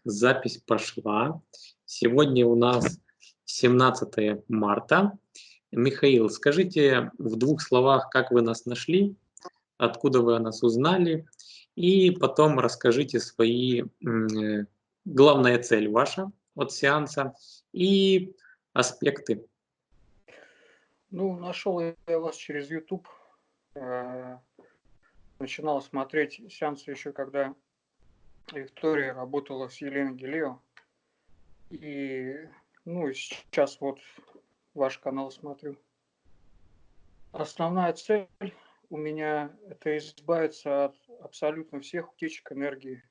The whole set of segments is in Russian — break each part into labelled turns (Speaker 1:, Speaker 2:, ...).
Speaker 1: Запись пошла. Сегодня у нас 17 марта. Михаил, скажите в двух словах, как вы нас нашли, откуда вы о нас узнали, и потом расскажите главная цель ваша от сеанса и аспекты.
Speaker 2: Ну, нашел я вас через YouTube. Начинал смотреть сеансы еще, когда Виктория работала с Еленой Гилео. И, ну, и сейчас вот ваш канал смотрю. Основная цель у меня – это избавиться от абсолютно всех утечек энергии,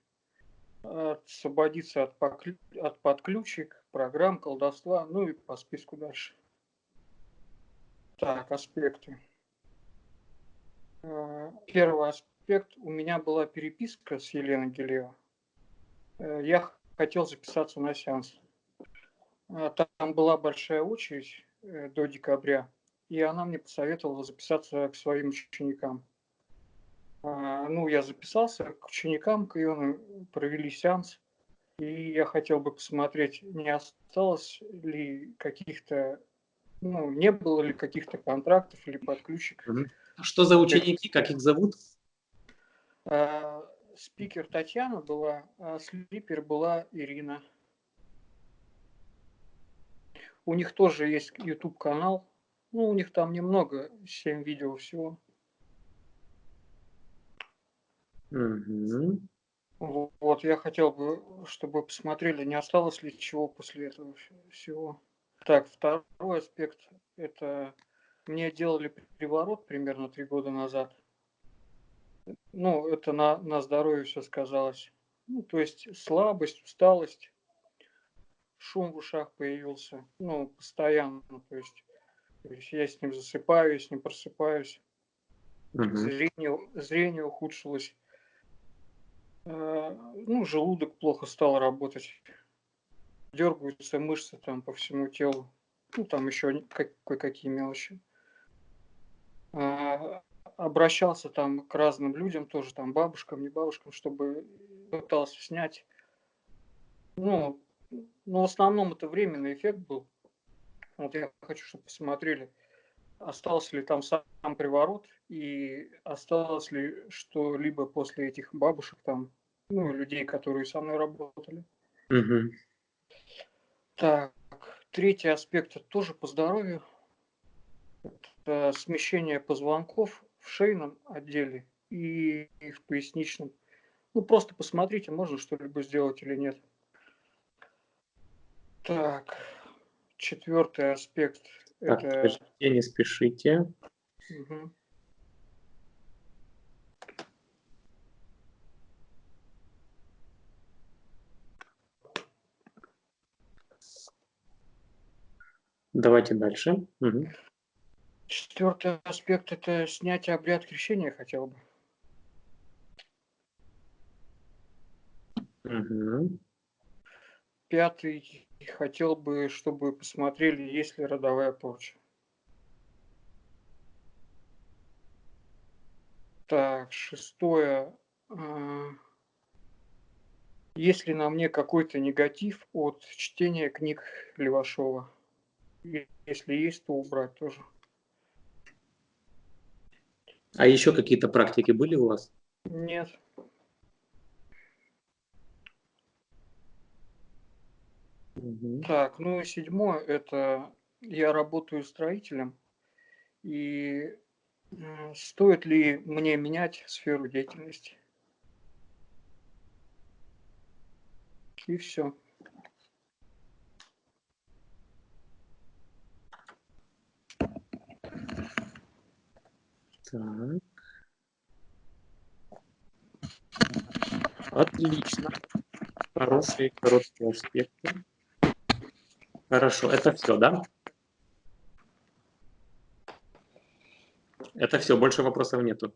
Speaker 2: освободиться от подключек, программ, колдовства, ну и по списку дальше. Так, аспекты. Первый аспект. У меня была переписка с Еленой Гилео. Я хотел записаться на сеанс. Там была большая очередь до декабря, и она мне посоветовала записаться к своим ученикам. Ну, я записался к ученикам, к Иону, провели сеанс, и я хотел бы посмотреть, не осталось ли каких-то, ну, не было ли каких-то контрактов или подключек.
Speaker 1: Что за ученики, как их зовут?
Speaker 2: Спикер Татьяна была, а слипер была Ирина. У них тоже есть YouTube-канал. Ну, у них там немного, 7 видео всего. Вот, я хотел бы, чтобы посмотрели, не осталось ли чего после этого всего. Так, второй аспект. Это мне делали приворот примерно 3 года назад. Ну, это на здоровье все сказалось. Ну, то есть слабость, усталость, шум в ушах появился. Ну, постоянно. То есть я с ним засыпаю, я с ним просыпаюсь. Зрение ухудшилось. Ну, желудок плохо стал работать. Дергаются мышцы там по всему телу. Ну, там еще кое-какие мелочи. Обращался там к разным людям, тоже там бабушкам, не бабушкам, чтобы пытался снять. Ну, в основном это временный эффект был. Вот я хочу, чтобы посмотрели, остался ли там сам приворот и осталось ли что-либо после этих бабушек там, ну, людей, которые со мной работали. Так, третий аспект это тоже по здоровью. Это смещение позвонков в шейном отделе и в поясничном. Ну, просто посмотрите, можно что-либо сделать или нет. Так, четвертый аспект.
Speaker 1: Так,
Speaker 2: Это...
Speaker 1: подождите, не спешите.
Speaker 2: Угу.
Speaker 1: Давайте дальше.
Speaker 2: Четвертый аспект это снятие обряд крещения хотел бы. Пятый хотел бы, чтобы посмотрели, есть ли родовая порча. Так, шестое. Есть ли на мне какой-то негатив от чтения книг Левашова? Если есть, то убрать тоже.
Speaker 1: А еще какие-то практики были у вас?
Speaker 2: Нет. Так, ну и седьмое, это я работаю строителем, и стоит ли мне менять сферу деятельности? И все.
Speaker 1: Так. Отлично. Хорошие короткие аспекты. Хорошо, это все, да? Это все, больше вопросов нету.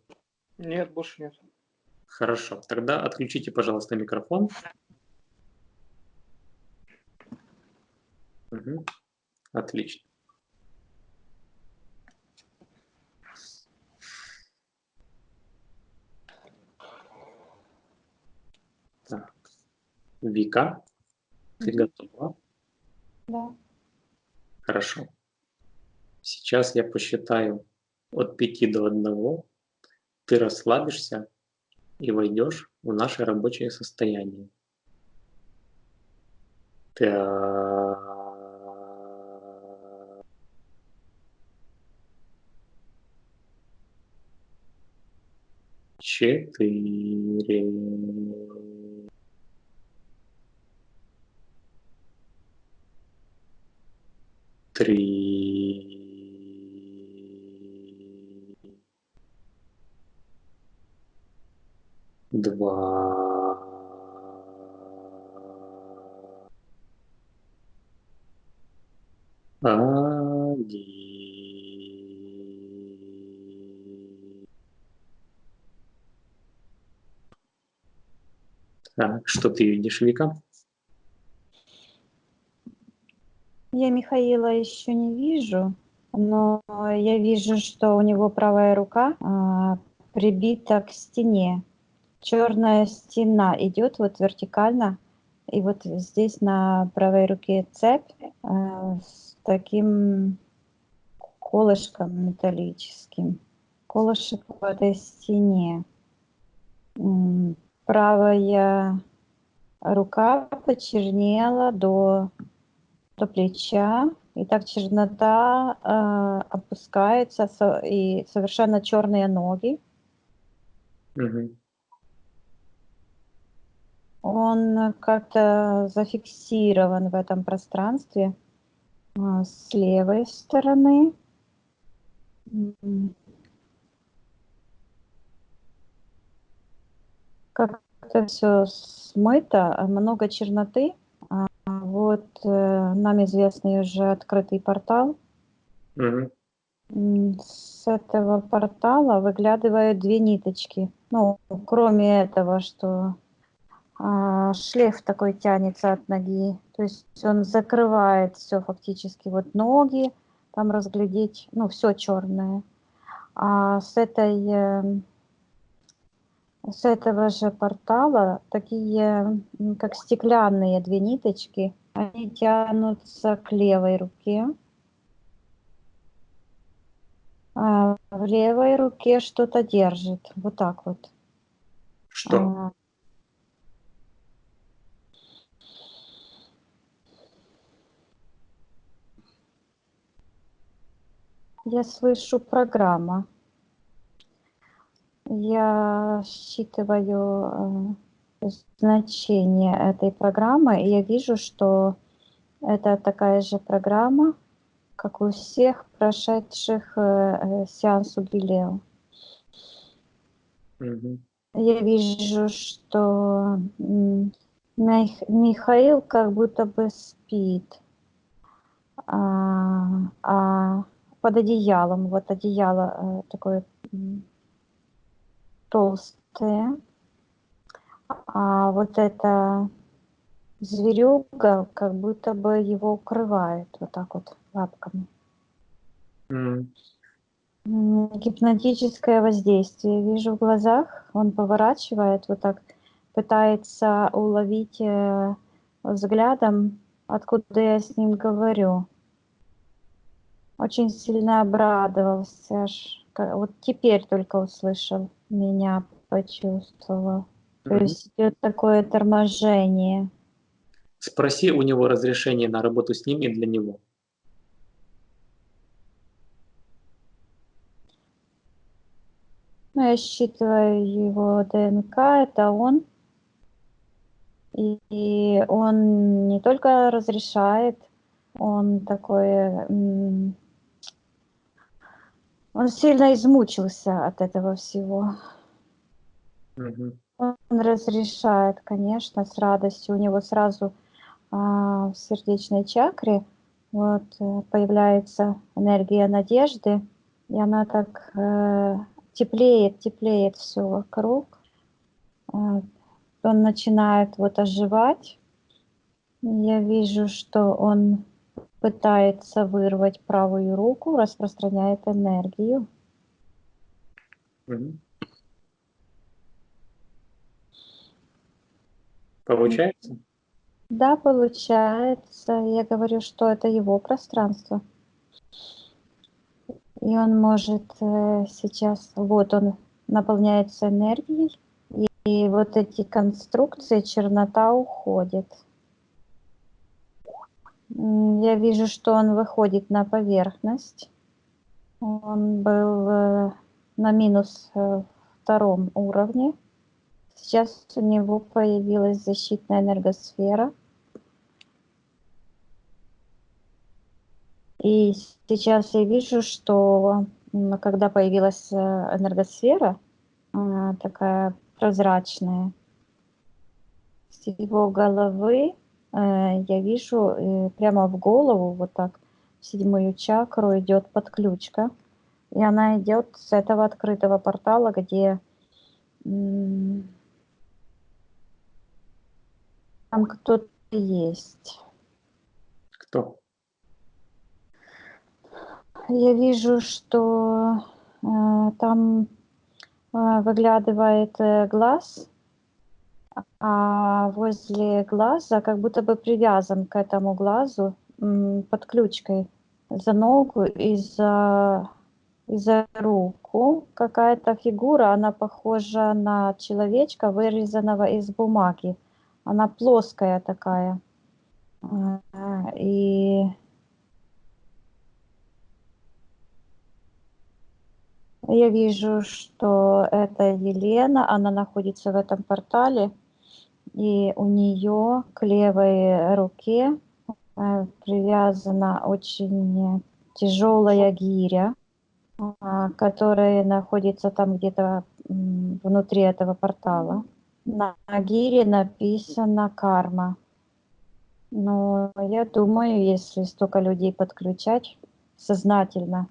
Speaker 2: Нет, больше нет.
Speaker 1: Хорошо, тогда отключите, пожалуйста, микрофон. Отлично. Так. Вика, ты
Speaker 3: Мгм.
Speaker 1: готова?
Speaker 3: Да.
Speaker 1: Хорошо. Сейчас я посчитаю от 5 до 1. Ты расслабишься и войдешь в наше рабочее состояние. Так. 4. 3. 2. 1. Так, что ты видишь, Вика?
Speaker 3: Я Михаила еще не вижу, но я вижу, что у него правая рука прибита к стене. Черная стена идет вот вертикально, и вот здесь на правой руке цепь с таким колышком металлическим. Колышек в этой стене. Правая рука почернела до плеча, и так чернота опускается, и совершенно черные ноги.
Speaker 1: Мгм.
Speaker 3: Он как-то зафиксирован в этом пространстве с левой стороны. Как-то все смыто, много черноты. Вот нам известный уже открытый портал.
Speaker 1: Мгм.
Speaker 3: С этого портала выглядывают две ниточки. Ну, кроме этого, что шлейф такой тянется от ноги. То есть он закрывает все фактически. Вот ноги, там разглядеть, ну, все черное. А с этого же портала такие, как стеклянные две ниточки, они тянутся к левой руке. В левой руке что-то держит. Вот так вот.
Speaker 1: Что?
Speaker 3: Я слышу программа. Я считываю значение этой программы, и я вижу, что это такая же программа, как у всех прошедших сеансу Галилео.
Speaker 1: Мгм.
Speaker 3: Я вижу, что Михаил как будто бы спит, а под одеялом, вот одеяло такое толстое, а вот это зверюга как будто бы его укрывает вот так вот лапками.
Speaker 1: Мгм.
Speaker 3: Гипнотическое воздействие. Вижу в глазах, он поворачивает вот так, пытается уловить взглядом, откуда я с ним говорю. Очень сильно обрадовался, вот теперь только услышал, меня почувствовал. То
Speaker 1: Мгм.
Speaker 3: есть идет такое торможение.
Speaker 1: Спроси у него разрешение на работу с ними для него.
Speaker 3: Ну, я считываю его ДНК, это он. И он не только разрешает, он такой, он сильно измучился от этого всего.
Speaker 1: Мгм.
Speaker 3: Он разрешает, конечно, с радостью. У него сразу в сердечной чакре вот появляется энергия надежды, и она так теплеет все вокруг. Он начинает вот оживать. Я вижу, что он пытается вырвать правую руку, распространяет энергию.
Speaker 1: Мгм. Получается?
Speaker 3: Да, получается. Я говорю, что это его пространство. И он может сейчас, вот он наполняется энергией, и вот эти конструкции, чернота уходит. Я вижу, что он выходит на поверхность. Он был на минус втором уровне. Сейчас у него появилась защитная энергосфера. И сейчас я вижу, что когда появилась энергосфера, такая прозрачная, с его головы я вижу прямо в голову, вот так, в седьмую чакру идет подключка. И она идет с этого открытого портала, где там кто-то есть.
Speaker 1: Кто?
Speaker 3: Я вижу, что там выглядывает глаз, а возле глаза как будто бы привязан к этому глазу подключкой за ногу и за руку какая-то фигура, она похожа на человечка, вырезанного из бумаги. Она плоская такая. И я вижу, что это Елена, она находится в этом портале, и у нее к левой руке привязана очень тяжелая гиря, которая находится там где-то внутри этого портала. На гире написано «Карма». Но я думаю, если столько людей подключать сознательно,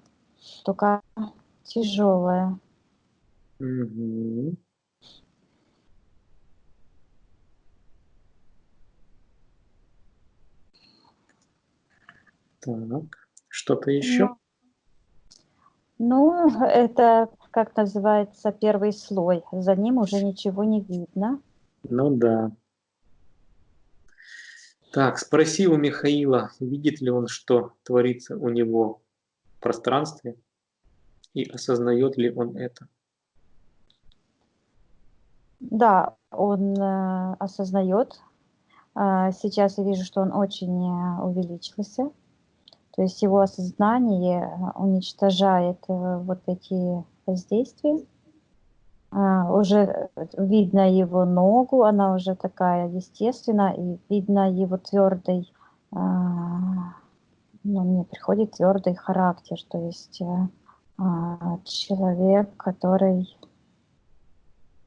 Speaker 3: то карма тяжелая.
Speaker 1: Угу. Так, что-то еще?
Speaker 3: Ну, это, как называется, первый слой. За ним уже ничего не видно.
Speaker 1: Ну да. Так, спроси у Михаила, видит ли он, что творится у него в пространстве, и осознает ли он это.
Speaker 3: Да, он осознает. Сейчас я вижу, что он очень увеличился. То есть его осознание уничтожает вот эти воздействия. Уже видно его ногу, она уже такая естественная, и видно его твердый, ну, мне приходит твердый характер, то есть человек, который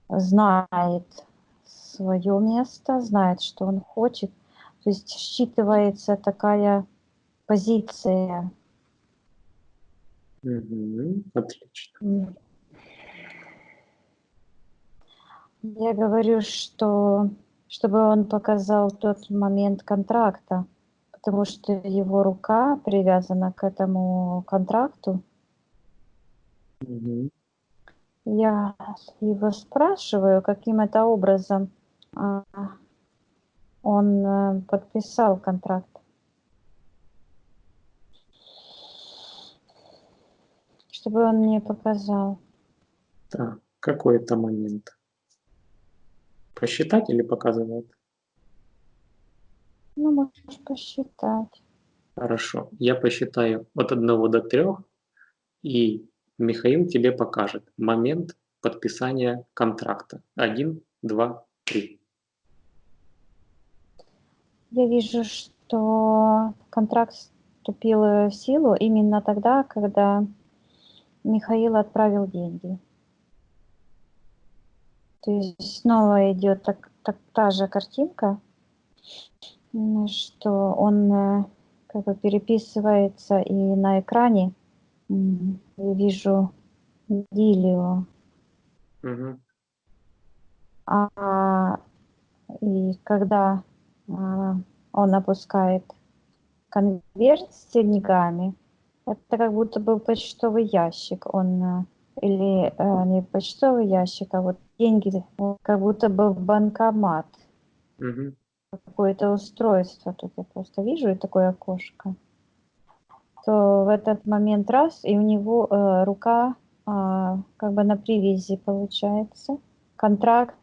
Speaker 3: знает свое место, знает, что он хочет, то есть считывается такая позиция.
Speaker 1: Угу, отлично.
Speaker 3: Я говорю, что чтобы он показал тот момент контракта, потому что его рука привязана к этому контракту.
Speaker 1: Угу.
Speaker 3: Я его спрашиваю, каким это образом он подписал контракт. Чтобы он мне показал.
Speaker 1: Так, какой это момент? Посчитать или показывает?
Speaker 3: Ну, можешь посчитать.
Speaker 1: Хорошо, я посчитаю от 1 до 3, и Михаил тебе покажет момент подписания контракта. 1, 2, 3.
Speaker 3: Я вижу, что контракт вступил в силу именно тогда, когда Михаил отправил деньги. То есть снова идет та же картинка, что он как бы переписывается, и на экране я вижу Дилио.
Speaker 1: Угу.
Speaker 3: И когда он опускает конверт с деньгами, это как будто был почтовый ящик. Он или не почтовый ящик, а вот деньги, как будто бы в банкомат.
Speaker 1: Мгм.
Speaker 3: какое-то устройство. Тут я просто вижу и такое окошко. То в этот момент раз, и у него рука как бы на привязи получается. Контракт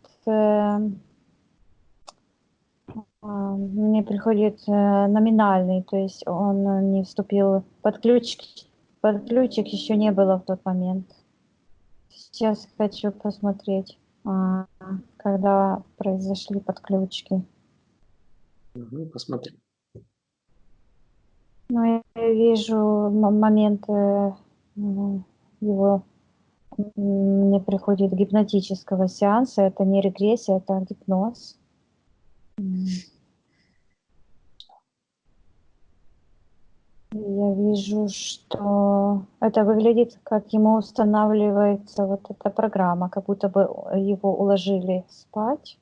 Speaker 3: мне приходит номинальный, то есть он не вступил под ключик еще не было в тот момент. Сейчас хочу посмотреть, когда произошли подключки.
Speaker 1: Посмотри.
Speaker 3: Ну, я вижу момент его, мне приходит гипнотического сеанса, это не регрессия, это гипноз. Я вижу, что это выглядит, как ему устанавливается вот эта программа, как будто бы его уложили спать.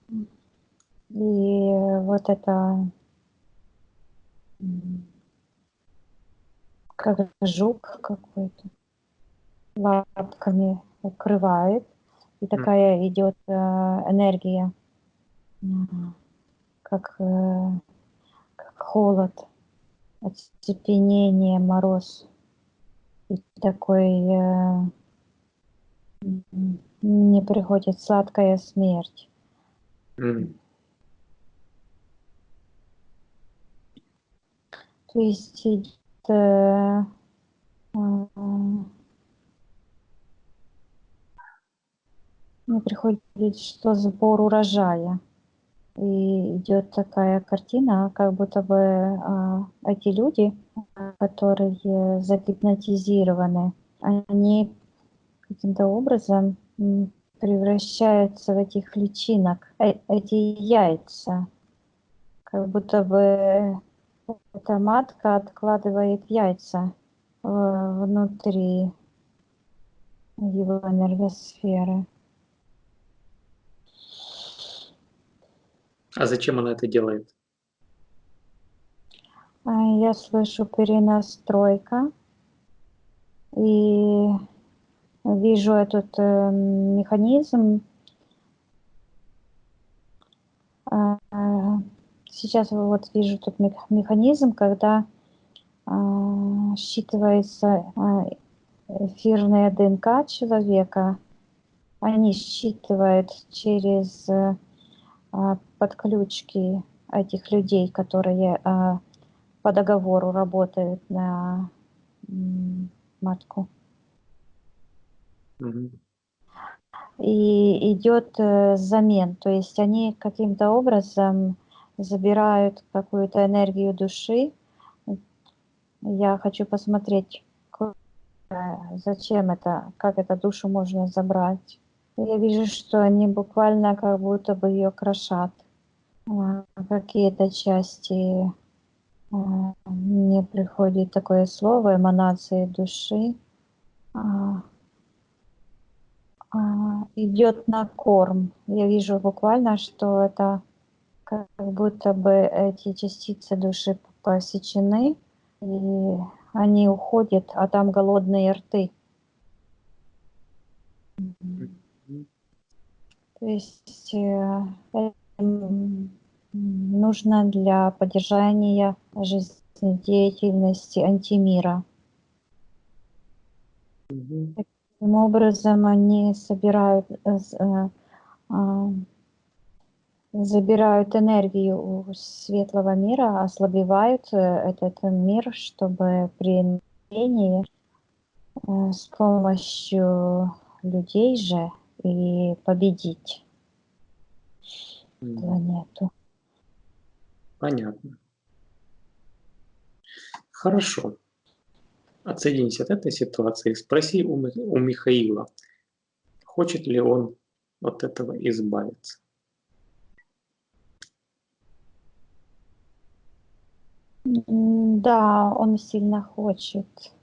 Speaker 3: И вот это как жук какой-то лапками укрывает. И такая идет энергия, как холод, оцепенение, мороз. И такой мне приходит сладкая смерть.
Speaker 1: Мгм.
Speaker 3: То есть мне приходит, что сбор урожая. И идет такая картина, как будто бы эти люди, которые загипнотизированы, они каким-то образом превращаются в этих личинок, эти яйца, как будто бы эта матка откладывает яйца внутри его энергосферы.
Speaker 1: А зачем она это делает?
Speaker 3: Я слышу перенастройка и вижу этот механизм. Сейчас вот вижу тут механизм, когда считывается эфирная ДНК человека. Они считывают через подключки этих людей, которые по договору работают на матку.
Speaker 1: Мгм.
Speaker 3: И идет замен, то есть они каким-то образом забирают какую-то энергию души. Я хочу посмотреть, зачем это, как эту душу можно забрать. Я вижу, что они буквально как будто бы ее крошат. Какие-то части, мне приходит такое слово, эманации души. Идет на корм. Я вижу буквально, что это как будто бы эти частицы души посечены, и они уходят, а там голодные рты.
Speaker 1: Мгм.
Speaker 3: То есть нужно для поддержания жизнедеятельности антимира.
Speaker 1: Мгм.
Speaker 3: Таким образом они собирают, забирают энергию у светлого мира, ослабевают этот мир, чтобы при энергии с помощью людей же и победить
Speaker 1: Мгм.
Speaker 3: планету.
Speaker 1: Понятно. Хорошо. Отсоединись от этой ситуации. Спроси у Михаила, хочет ли он от этого избавиться.
Speaker 3: Да, он сильно хочет.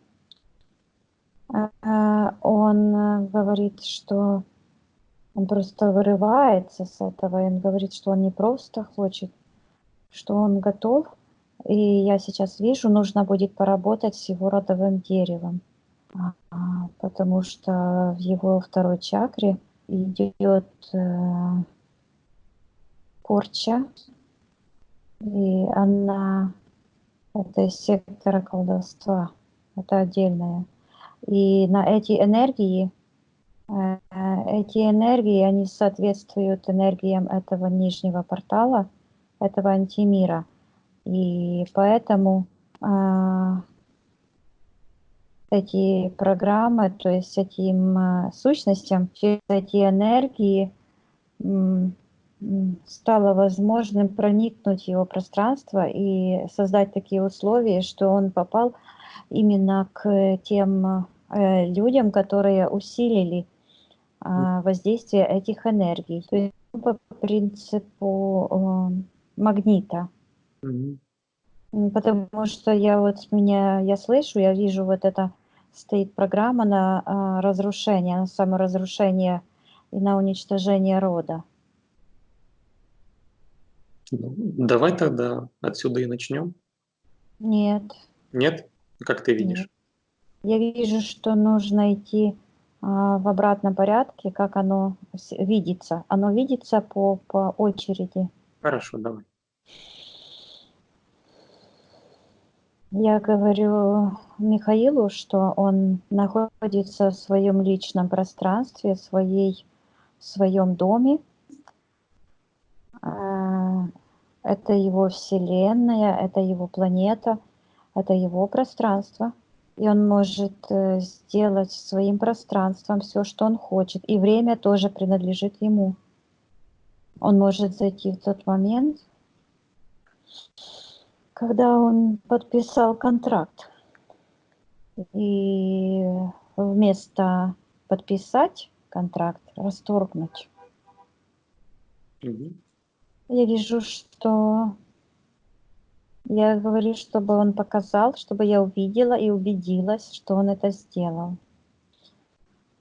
Speaker 3: Он говорит, что он просто вырывается с этого, и он говорит, что он не просто хочет, что он готов. И я сейчас вижу, нужно будет поработать с его родовым деревом, потому что в его второй чакре идет порча, и она, это из сектора колдовства, это отдельное. И на эти энергии, они соответствуют энергиям этого нижнего портала, этого антимира. И поэтому эти программы, то есть этим сущностям, через эти энергии стало возможным проникнуть в его пространство и создать такие условия, что он попал именно к тем людям, которые усилили воздействие этих энергий. То есть по принципу магнита. Потому что я слышу, я вижу, вот это стоит программа на разрушение, на саморазрушение и на уничтожение рода.
Speaker 1: Давай тогда отсюда и начнем.
Speaker 3: Нет.
Speaker 1: Нет? Как ты видишь?
Speaker 3: Нет. Я вижу, что нужно идти в обратном порядке, как оно видится. Оно видится по очереди.
Speaker 1: Хорошо, давай.
Speaker 3: Я говорю Михаилу, что он находится в своем личном пространстве, в своем доме. Это его вселенная, это его планета, это его пространство. И он может сделать своим пространством все, что он хочет. И время тоже принадлежит ему. Он может зайти в тот момент, когда он подписал контракт. И вместо подписать контракт, расторгнуть. Я вижу, что я говорю, чтобы он показал, чтобы я увидела и убедилась, что он это сделал.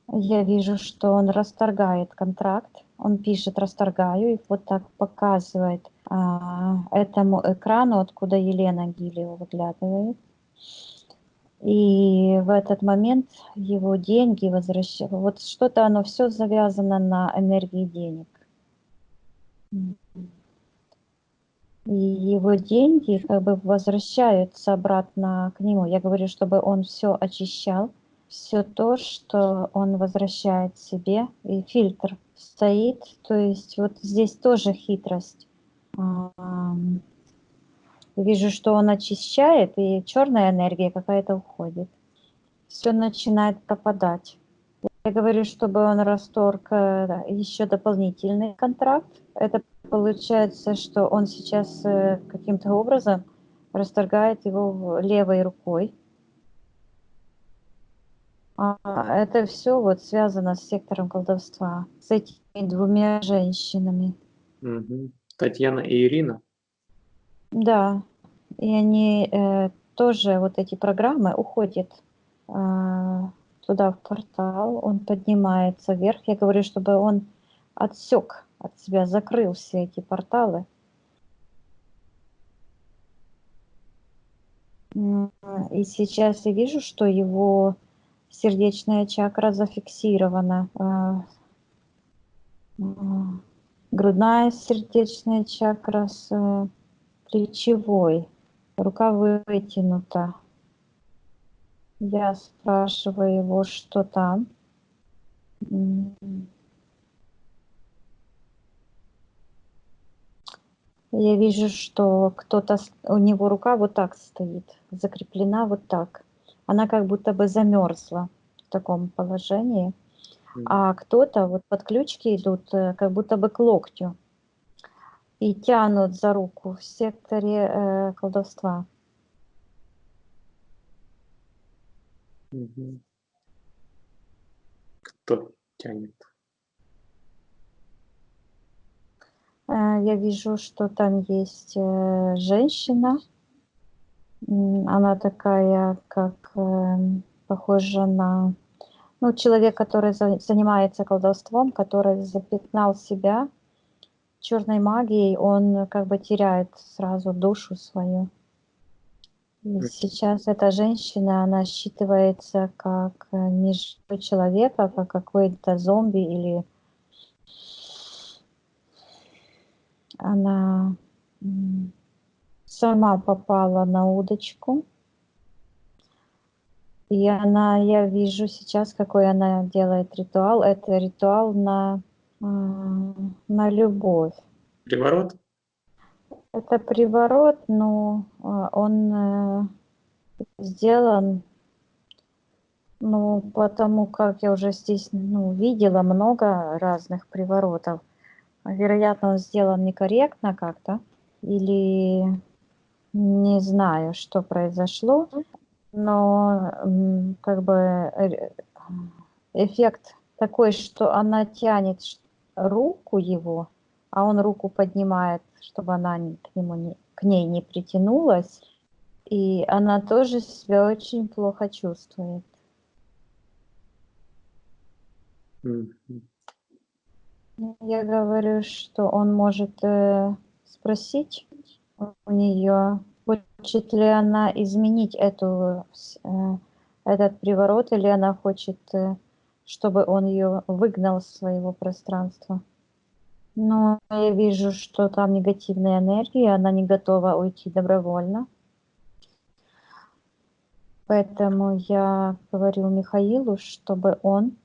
Speaker 3: Я вижу, что он расторгает контракт. Он пишет «расторгаю» и вот так показывает этому экрану, откуда Елена Гилева выглядывает. И в этот момент его деньги возвращаются. Вот что-то оно все завязано на энергии денег. И его деньги как бы возвращаются обратно к нему. Я говорю, чтобы он все очищал, все то, что он возвращает себе, и фильтр стоит. То есть вот здесь тоже хитрость. Вижу, что он очищает, и черная энергия какая-то уходит. Все начинает пропадать. Я говорю, чтобы он расторг еще дополнительный контракт. Это получается, что он сейчас каким-то образом расторгает его левой рукой. Это все вот связано с сектором колдовства, с этими двумя женщинами.
Speaker 1: Татьяна и Ирина?
Speaker 3: Да, и они тоже, вот эти программы уходят туда, в портал, он поднимается вверх. Я говорю, чтобы он отсек от себя, закрыл все эти порталы. И сейчас я вижу, что его сердечная чакра зафиксирована. Грудная сердечная чакра с плечевой. Рука вытянута. Я спрашиваю его, что там. Я вижу, что кто-то, у него рука вот так стоит, закреплена вот так. Она как будто бы замерзла в таком положении. А кто-то, вот подключки идут как будто бы к локтю и тянут за руку в секторе колдовства.
Speaker 1: Кто тянет?
Speaker 3: Я вижу, что там есть женщина. Она такая, как похожа на человек, который занимается колдовством, который запятнал себя черной магией, он как бы теряет сразу душу свою. И сейчас эта женщина, она считывается как не живой человек, а как какой-то зомби или она сама попала на удочку. И я вижу сейчас, какой она делает ритуал. Это ритуал на любовь.
Speaker 1: Приворот?
Speaker 3: Это приворот, но он сделан, ну, потому как я уже здесь, ну, видела много разных приворотов. Вероятно, он сделан некорректно как-то, или не знаю, что произошло, но как бы эффект такой, что она тянет руку его, а он руку поднимает, чтобы она к ней не притянулась, и она тоже себя очень плохо чувствует. Я говорю, что он может спросить у нее, хочет ли она изменить этот приворот, или она хочет, чтобы он ее выгнал из своего пространства. Но я вижу, что там негативная энергия, она не готова уйти добровольно. Поэтому я говорю Михаилу, чтобы он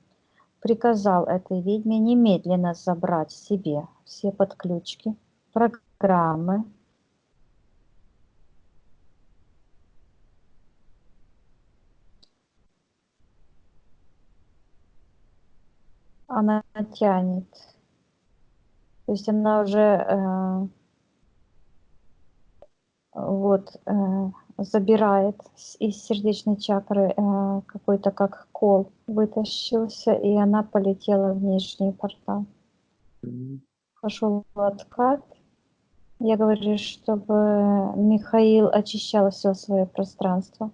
Speaker 3: приказал этой ведьме немедленно забрать себе все подключки, программы. Она тянет. То есть она уже забирает из сердечной чакры какой-то как кол вытащился, и она полетела в внешний портал. Пошел откат. Я говорю, чтобы Михаил очищал все свое пространство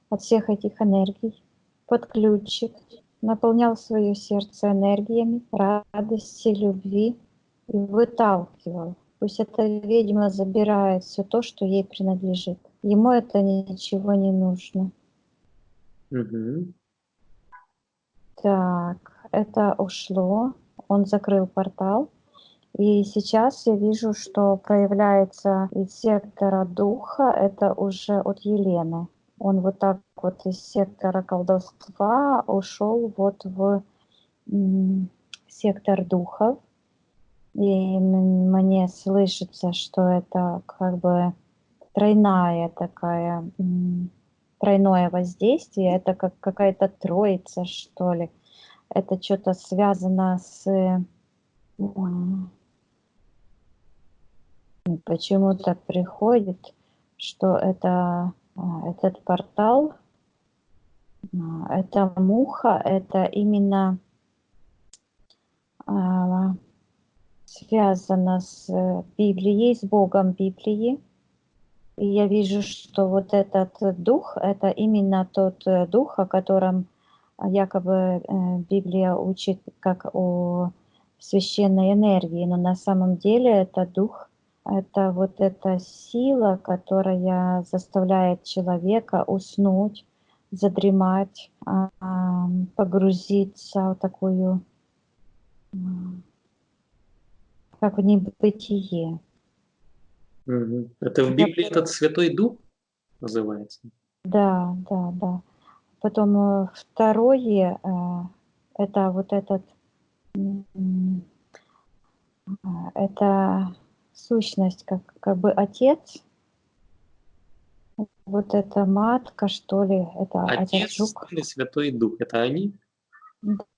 Speaker 3: от всех этих энергий, подключек, наполнял свое сердце энергиями радости, любви и выталкивал. Пусть эта ведьма забирает все то, что ей принадлежит. Ему это ничего не нужно. Так, это ушло. Он закрыл портал. И сейчас я вижу, что проявляется из сектора духа, это уже от Елены. Он вот так вот из сектора колдовства ушел вот в сектор духов. И мне слышится, что это как бы тройное воздействие. Это как какая-то троица, что ли. Это что-то связано с... Почему-то приходит, что это этот портал, это муха, это именно связано с Библией, с Богом Библии. И я вижу, что вот этот дух, это именно тот дух, о котором якобы Библия учит как о священной энергии, но на самом деле это дух, это вот эта сила, которая заставляет человека уснуть, задремать, погрузиться в такую, как в небытие.
Speaker 1: Это в Библии этот Святой Дух называется?
Speaker 3: Да. Потом второе, это вот этот, это сущность, как бы отец, вот эта матка, что ли, это
Speaker 1: Отец,
Speaker 3: жук.
Speaker 1: Сын и Святой Дух, это они?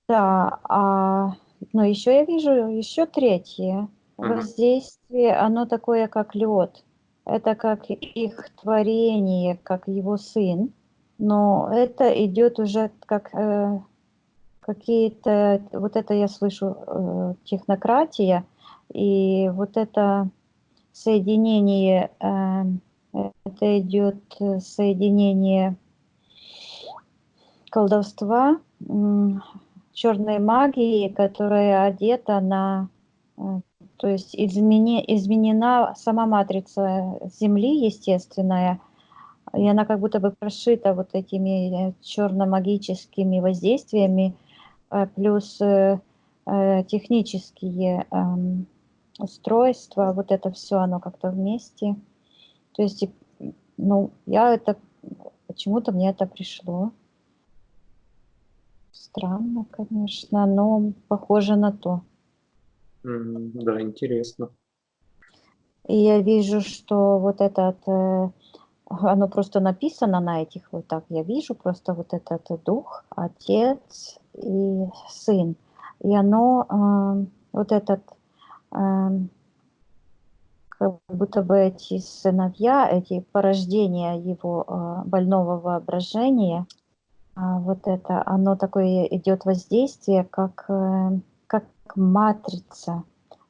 Speaker 3: Да, но еще я вижу еще третье воздействие, оно такое, как лед. Это как их творение, как его сын, но это идет уже как какие-то, вот это я слышу, технократия, и вот это соединение, это идет соединение колдовства, черной магии, которая одета на, то есть изменена сама матрица Земли естественная, и она как будто бы прошита вот этими черно-магическими воздействиями, плюс технические устройство, вот это все, оно как-то вместе. То есть, ну, я это, почему-то мне это пришло. Странно, конечно, но похоже на то.
Speaker 1: Да, интересно.
Speaker 3: И я вижу, что вот этот, оно просто написано на этих вот так, я вижу просто вот этот дух, отец и сын. И оно, вот этот, как будто бы эти сыновья, эти порождения его больного воображения, вот это, оно такое идет воздействие, как матрица,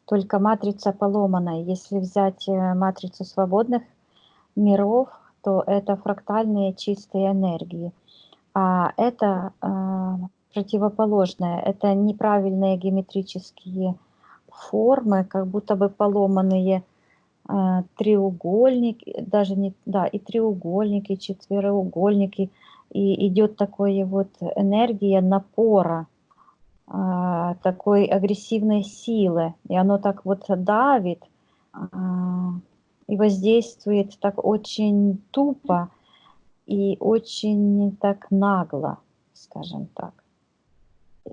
Speaker 3: только матрица поломанная. Если взять матрицу свободных миров, то это фрактальные чистые энергии, а это противоположное, это неправильные геометрические формы, как будто бы поломанные треугольники, даже не, да, и треугольники, четвероугольники, и идет такое вот энергия напора, такой агрессивной силы, и оно так вот давит и воздействует так очень тупо и очень так нагло, скажем так.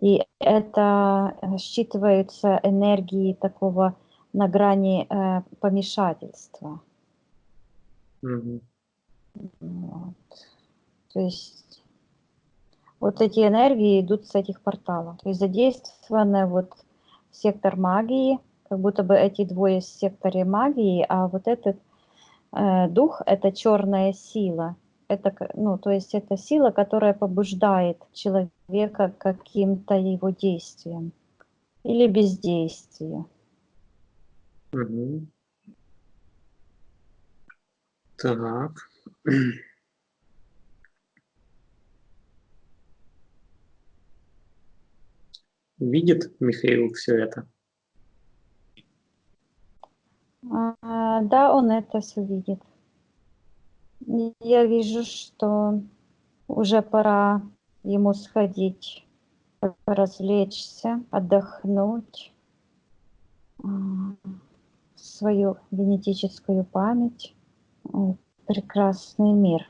Speaker 3: И это считываются энергии такого на грани помешательства.
Speaker 1: Мгм.
Speaker 3: Вот. То есть вот эти энергии идут с этих порталов. То есть задействованы вот сектор магии, как будто бы эти двое в секторе магии, а вот этот дух — это черная сила. Это, ну, то есть это сила, которая побуждает человека к каким-то его действиям или бездействию.
Speaker 1: Мгм. Так. Видит Михаил все это?
Speaker 3: Да, он это все видит. Я вижу, что уже пора ему сходить, развлечься, отдохнуть, свою генетическую память, прекрасный мир.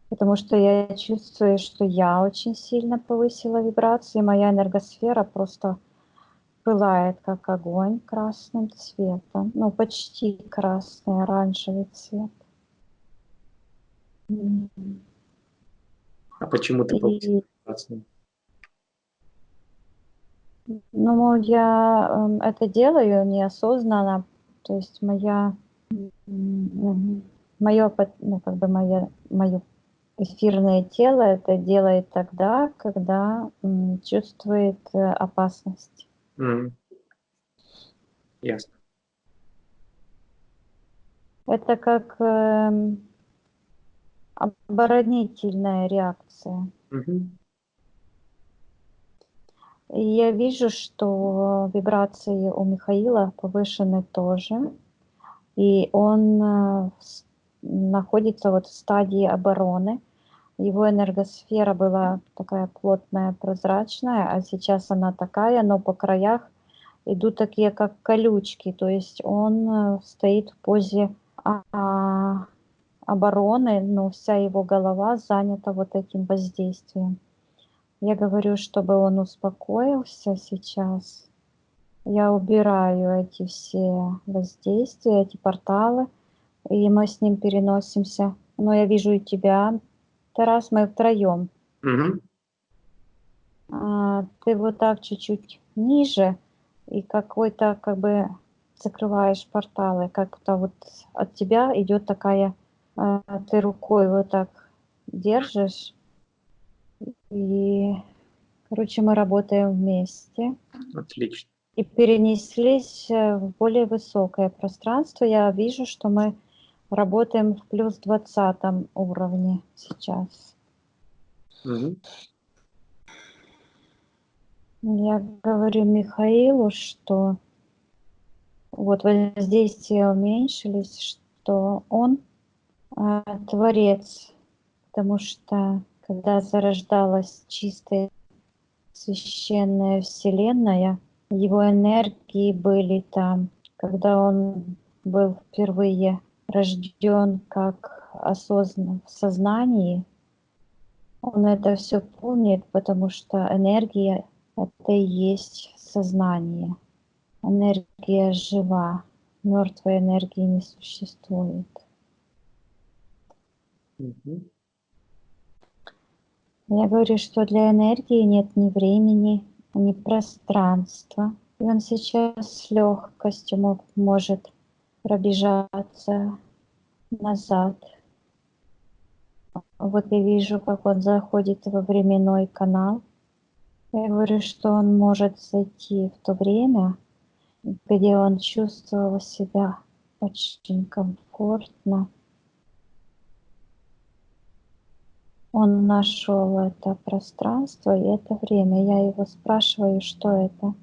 Speaker 3: Потому что я чувствую, что я очень сильно повысила вибрации, моя энергосфера просто пылает, как огонь, красным цветом. Ну, почти красный, оранжевый цвет.
Speaker 1: А почему ты повысил
Speaker 3: И,
Speaker 1: вибрацию?
Speaker 3: ну, я это делаю неосознанно. То есть мое, ну, как бы мое эфирное тело это делает тогда, когда чувствует опасность.
Speaker 1: Мгм. Ясно.
Speaker 3: Это как оборонительная реакция.
Speaker 1: Мгм.
Speaker 3: И я вижу, что вибрации у Михаила повышены тоже, и он находится вот в стадии обороны. Его энергосфера была такая плотная, прозрачная, а сейчас она такая, но по краях идут такие, как колючки, то есть он стоит в позе обороны, но вся его голова занята вот этим воздействием. Я говорю, чтобы он успокоился сейчас. Я убираю эти все воздействия, эти порталы, и мы с ним переносимся. Но я вижу и тебя, Тарас, мы втроем.
Speaker 1: Мгм.
Speaker 3: Ты вот так чуть-чуть ниже, и какой-то как бы закрываешь порталы, как-то вот от тебя идет такая, ты рукой вот так держишь, и, короче, мы работаем вместе.
Speaker 1: Отлично.
Speaker 3: И перенеслись в более высокое пространство. Я вижу, что мы работаем в плюс 20 уровне сейчас.
Speaker 1: Мгм.
Speaker 3: Я говорю Михаилу, что вот воздействия уменьшились, что он творец, потому что когда зарождалась чистая священная вселенная, его энергии были там, когда он был впервые рожден как осознанно в сознании. Он это все помнит, потому что энергия — это и есть сознание. Энергия жива, мертвой энергии не существует.
Speaker 1: Мгм.
Speaker 3: Я говорю, что для энергии нет ни времени, ни пространства. И он сейчас с легкостью может пробежаться назад. Вот я вижу, как он заходит во временной канал. Я говорю, что он может зайти в то время, где он чувствовал себя очень комфортно. Он нашел это пространство и это время. Я его спрашиваю, что это.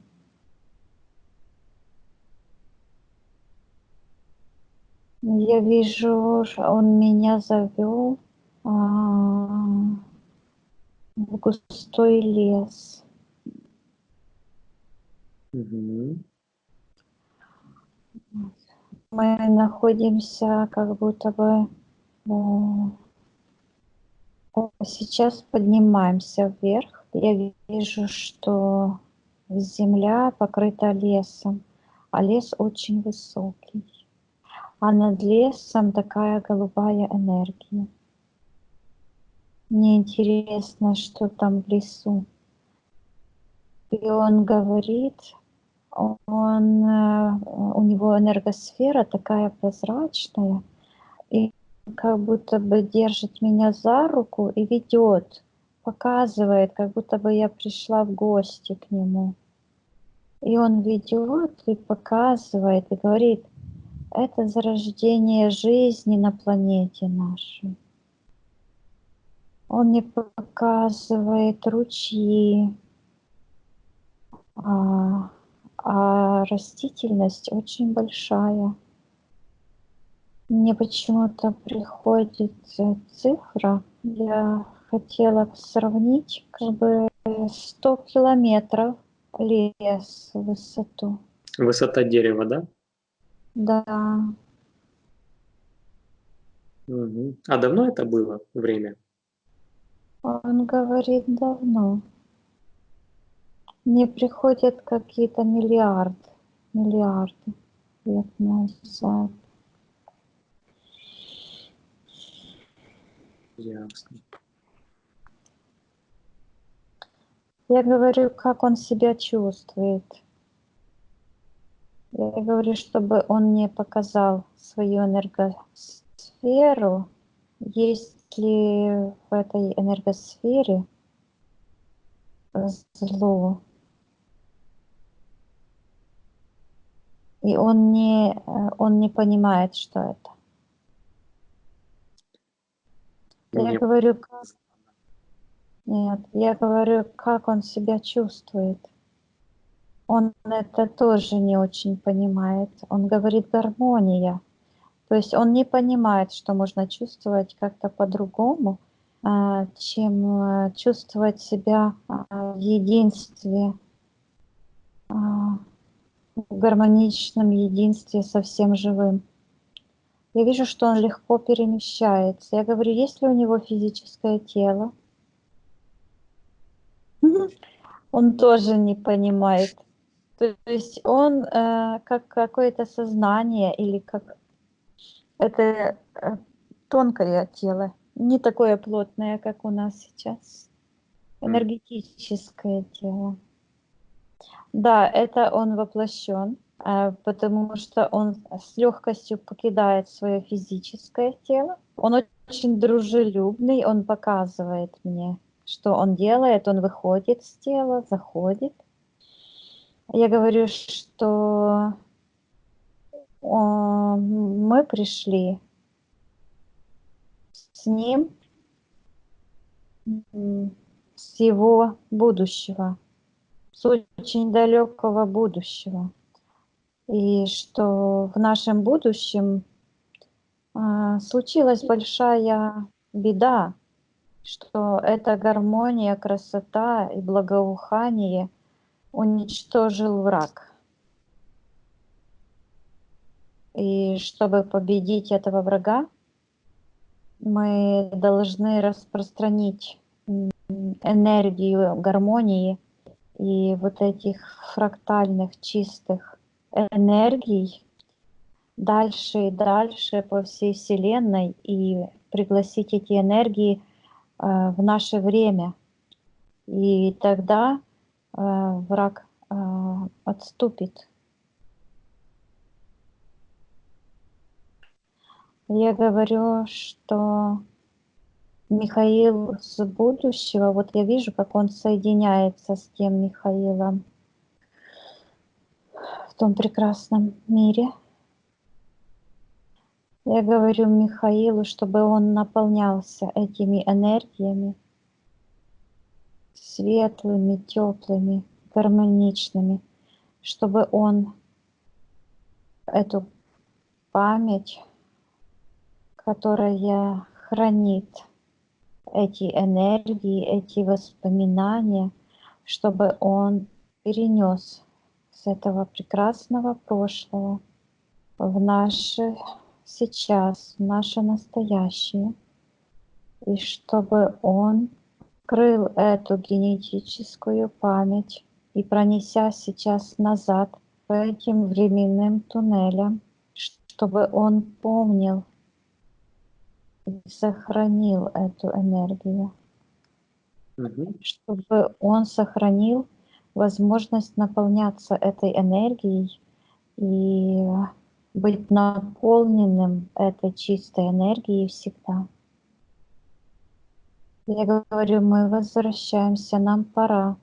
Speaker 3: Я вижу, он меня завел в густой лес.
Speaker 1: Мгм.
Speaker 3: Мы находимся как будто бы сейчас поднимаемся вверх. Я вижу, что земля покрыта лесом, а лес очень высокий. А над лесом такая голубая энергия. Мне интересно, что там в лесу. И он говорит, у него энергосфера такая прозрачная, и как будто бы держит меня за руку и ведет, показывает, как будто бы я пришла в гости к нему. И он ведет и показывает, и говорит, это зарождение жизни на планете нашей. Он мне показывает ручьи, а растительность очень большая. Мне почему-то приходит цифра, я хотела сравнить, как бы 100 километров лес в высоту.
Speaker 1: Высота дерева, да?
Speaker 3: Да,
Speaker 1: Мгм. А давно это было время?
Speaker 3: он говорит давно. Мне приходят какие-то миллиарды лет назад.
Speaker 1: Ясно.
Speaker 3: Я говорю, как он себя чувствует. Я говорю, чтобы он мне показал свою энергосферу, есть ли в этой энергосфере зло. И он не понимает, что это. Я
Speaker 1: Не,
Speaker 3: говорю, нет, я говорю, как он себя чувствует. Он это тоже не очень понимает. Он говорит гармония. То есть он не понимает, что можно чувствовать как-то по-другому, чем чувствовать себя в единстве, в гармоничном единстве со всем живым. Я вижу, что он легко перемещается. Я говорю, есть ли у него физическое тело? Он тоже не понимает. То есть он как какое-то сознание или как это тонкое тело, не такое плотное, как у нас сейчас. Энергетическое тело. Да, это он воплощен, потому что он с легкостью покидает свое физическое тело. Он очень дружелюбный, он показывает мне, что он делает, он выходит с тела, заходит. Я говорю, что мы пришли с ним с его будущего, с очень далекого будущего. И что в нашем будущем случилась большая беда, что эта гармония, красота и благоухание уничтожил враг. И чтобы победить этого врага, мы должны распространить энергию гармонии и вот этих фрактальных чистых энергий дальше и дальше по всей Вселенной и пригласить эти энергии в наше время. И тогда враг отступит. Я говорю, что Михаил с будущего, вот я вижу, как он соединяется с тем Михаилом в том прекрасном мире. Я говорю Михаилу, чтобы он наполнялся этими энергиями, светлыми, теплыми, гармоничными, чтобы он эту память, которая хранит эти энергии, эти воспоминания, чтобы он перенес с этого прекрасного прошлого в наше сейчас, в наше настоящее, и чтобы он открыл эту генетическую память и, пронеся сейчас назад по этим временным туннелям, чтобы он помнил и сохранил эту энергию, чтобы он сохранил возможность наполняться этой энергией и быть наполненным этой чистой энергией всегда. Я говорю, мы возвращаемся, нам пора.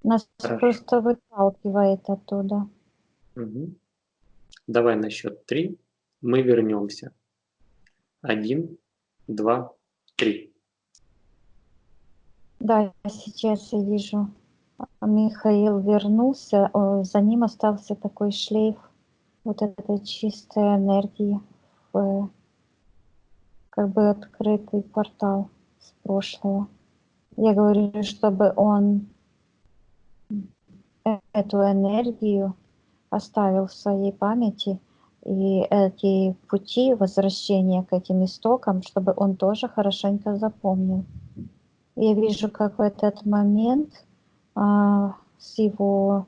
Speaker 3: Нас
Speaker 1: Хорошо.
Speaker 3: просто выталкивает оттуда.
Speaker 1: Давай на счет 3 мы вернемся. 1, 2, 3.
Speaker 3: Да, сейчас я вижу. Михаил вернулся, за ним остался такой шлейф вот этой чистой энергии, как бы открытый портал с прошлого. Я говорю, чтобы он эту энергию оставил в своей памяти, и эти пути возвращения к этим истокам, чтобы он тоже хорошенько запомнил. Я вижу, как в этот момент с его...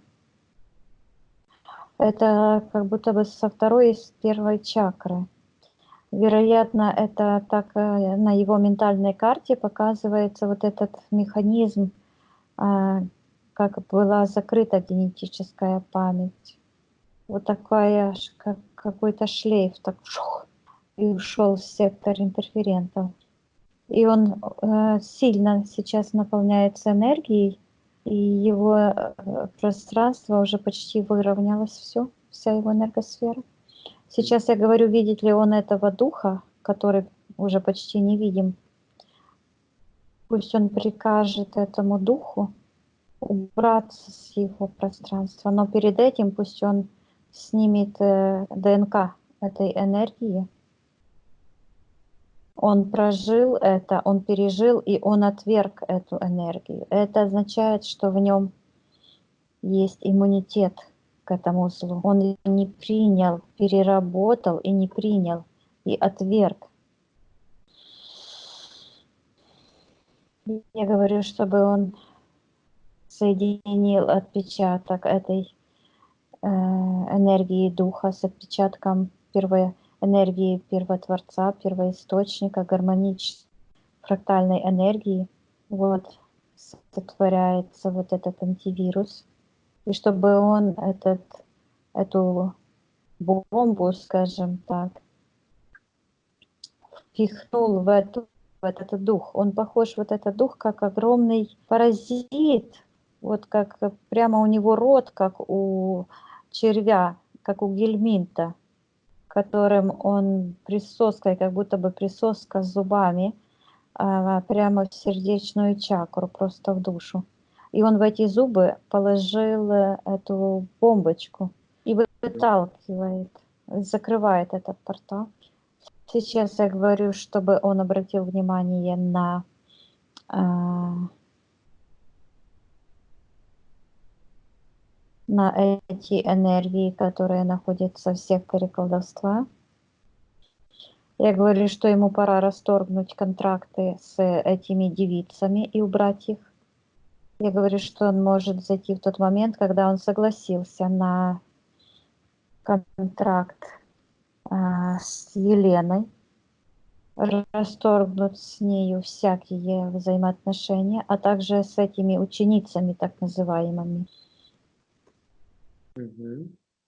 Speaker 3: Это как будто бы со второй и с первой чакры. Вероятно, это так на его ментальной карте показывается вот этот механизм, как была закрыта генетическая память. Вот такая, как какой-то шлейф, так шух, и ушел в сектор интерферентов. И он сильно сейчас наполняется энергией, и его пространство уже почти выровнялось, вся его энергосфера. Сейчас я говорю, видит ли он этого духа, который уже почти невидим. Пусть он прикажет этому духу убраться с его пространства, но перед этим пусть он снимет ДНК этой энергии. Он прожил это, он пережил, и он отверг эту энергию. Это означает, что в нем есть иммунитет к этому злу. Он ее не принял, переработал и не принял, и отверг. Я говорю, чтобы он соединил отпечаток этой энергии духа с отпечатком первой энергии первотворца, первоисточника, гармоничной фрактальной энергии. Вот сотворяется вот этот антивирус. И чтобы он эту бомбу, скажем так, впихнул в этот дух. Он похож, вот этот дух, как огромный паразит, вот как прямо у него рот, как у червя, как у гельминта, которым он присоской, как будто бы присоска с зубами, прямо в сердечную чакру, просто в душу. И он в эти зубы положил эту бомбочку и выталкивает, закрывает этот портал. Сейчас я говорю, чтобы он обратил внимание на на эти энергии, которые находятся в секторе колдовства. Я говорю, что ему пора расторгнуть контракты с этими девицами и убрать их. Я говорю, что он может зайти в тот момент, когда он согласился на контракт с Еленой, расторгнуть с нею всякие взаимоотношения, а также с этими ученицами, так называемыми.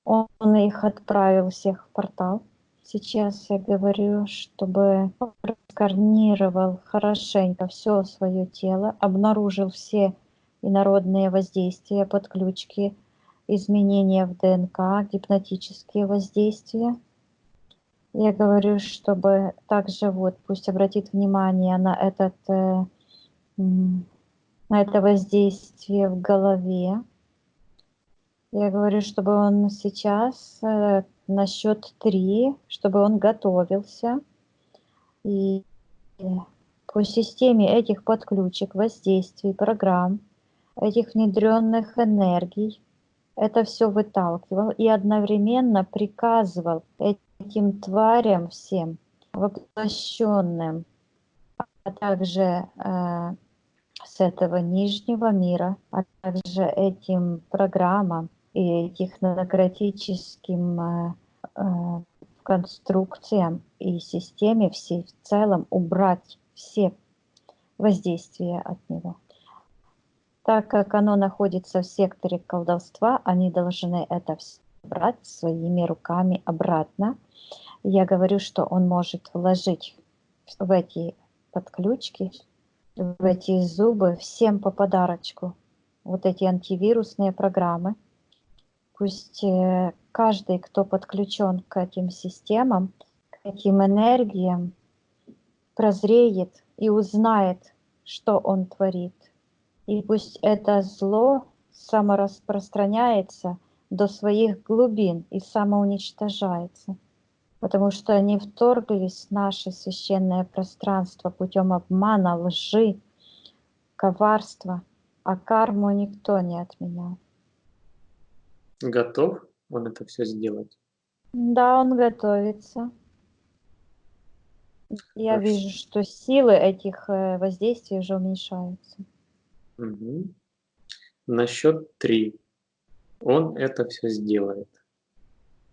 Speaker 3: Он их отправил всех в портал. Сейчас я говорю, чтобы просканировал хорошенько все свое тело, обнаружил все инородные воздействия, подключки, изменения в ДНК, гипнотические воздействия. Я говорю, чтобы также вот пусть обратит внимание на это воздействие в голове. Я говорю, чтобы он сейчас на счет 3, чтобы он готовился. И по системе этих подключек, воздействий, программ, этих внедренных энергий, это все выталкивал и одновременно приказывал этим тварям всем, воплощенным, а также с этого нижнего мира, а также этим программам и технократическим конструкциям и системе всей в целом убрать все воздействия от него. Так как оно находится в секторе колдовства, они должны это все брать своими руками обратно. Я говорю, что он может вложить в эти подключки, в эти зубы всем по подарочку. Вот эти антивирусные программы. Пусть каждый, кто подключен к этим системам, к этим энергиям, прозреет и узнает, что он творит. И пусть это зло самораспространяется до своих глубин и самоуничтожается. Потому что они вторглись в наше священное пространство путем обмана, лжи, коварства, а карму никто не отменял.
Speaker 1: Готов он это все сделать?
Speaker 3: Да, он готовится. Я
Speaker 1: Хорошо.
Speaker 3: вижу, что силы этих воздействий уже уменьшаются.
Speaker 1: Угу. На счет 3 он это все сделает.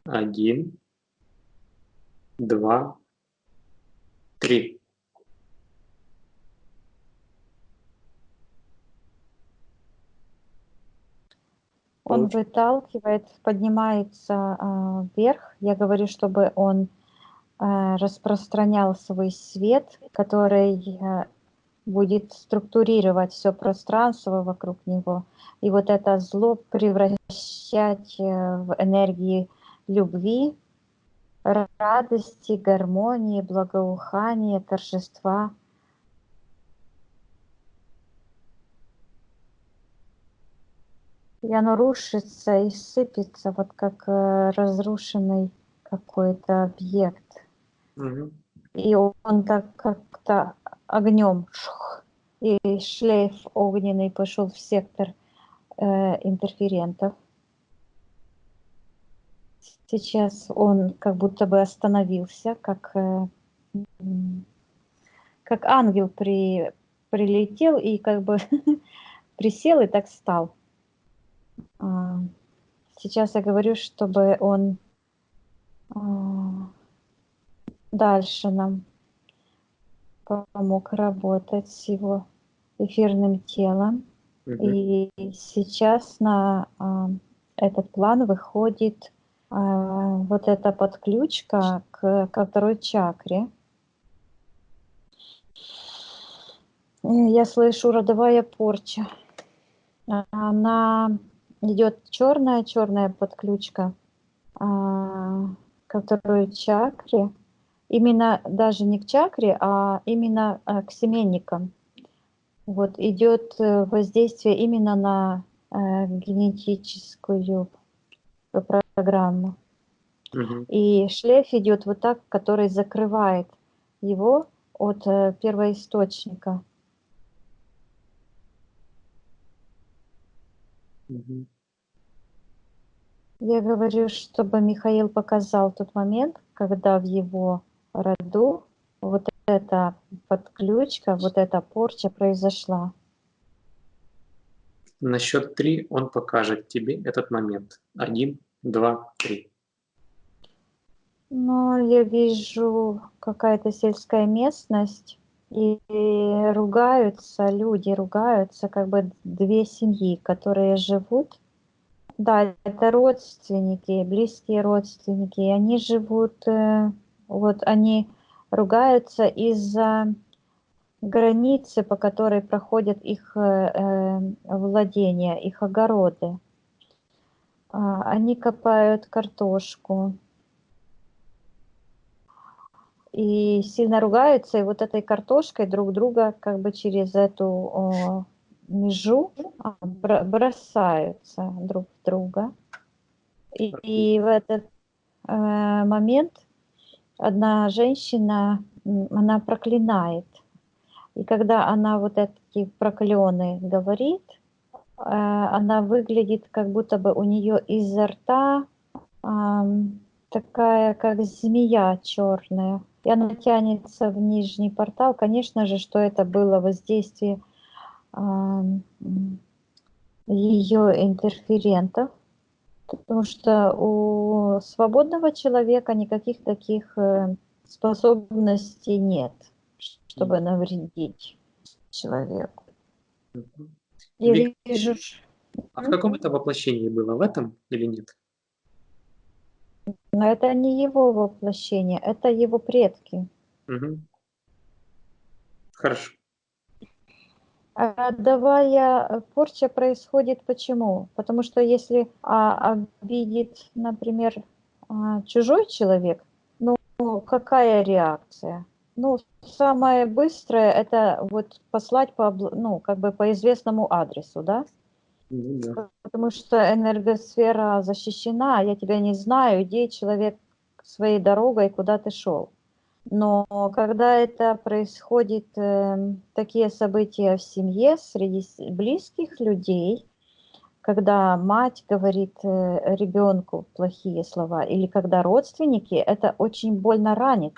Speaker 1: 1, 2, 3.
Speaker 3: Он выталкивает, поднимается вверх. Я говорю, чтобы он распространял свой свет, который будет структурировать все пространство вокруг него. И вот это зло превращать в энергии любви, радости, гармонии, благоухания, торжества. И оно рушится и сыпется, вот как разрушенный какой-то объект.
Speaker 1: Угу.
Speaker 3: И он так как-то огнем, и шлейф огненный пошел в сектор интерферентов. Сейчас он как будто бы остановился, как ангел прилетел и как бы присел и так встал. Сейчас я говорю, чтобы он дальше нам помог работать с его эфирным телом. И сейчас на этот план выходит вот эта подключка ко второй чакре. Я слышу родовая порча. Она идет черная подключка ко второй чакре. Именно даже не к чакре, а именно к семенникам. Вот идет воздействие именно на генетическую программу. И шлейф идет вот так, который закрывает его от первоисточника. Я говорю, чтобы Михаил показал тот момент, когда в его роду вот эта подключка, вот эта порча произошла.
Speaker 1: На счет 3 он покажет тебе этот момент. 1, 2, 3.
Speaker 3: Но я вижу какая-то сельская местность, и люди ругаются, как бы две семьи, которые живут. Да, это родственники, близкие родственники, и они живут, вот они ругаются из-за границы, по которой проходят их владения, их огороды. Они копают картошку и сильно ругаются, и вот этой картошкой друг друга как бы через эту межу бросаются друг в друга. И в этот момент одна женщина, она проклинает. И когда она вот эти проклены говорит, она выглядит, как будто бы у нее изо рта такая, как змея черная. И она тянется в нижний портал. Конечно же, что это было воздействие ее интерферентов, потому что у свободного человека никаких таких способностей нет, чтобы навредить человеку. Я
Speaker 1: Вик,
Speaker 3: вижу,
Speaker 1: а в каком это воплощении было? В этом или нет?
Speaker 3: но это не его воплощение, это его предки.
Speaker 1: Мгм. Хорошо.
Speaker 3: Родовая порча происходит почему? Потому что если обидит, например, чужой человек, ну какая реакция? Ну, самое быстрое это вот послать ну, как бы по известному адресу, да?
Speaker 1: Ну да.
Speaker 3: Потому что энергосфера защищена, я тебя не знаю, иди, человек, своей дорогой, куда ты шел. Но когда это происходит, такие события в семье, среди близких людей, когда мать говорит ребенку плохие слова, или когда родственники, это очень больно ранит,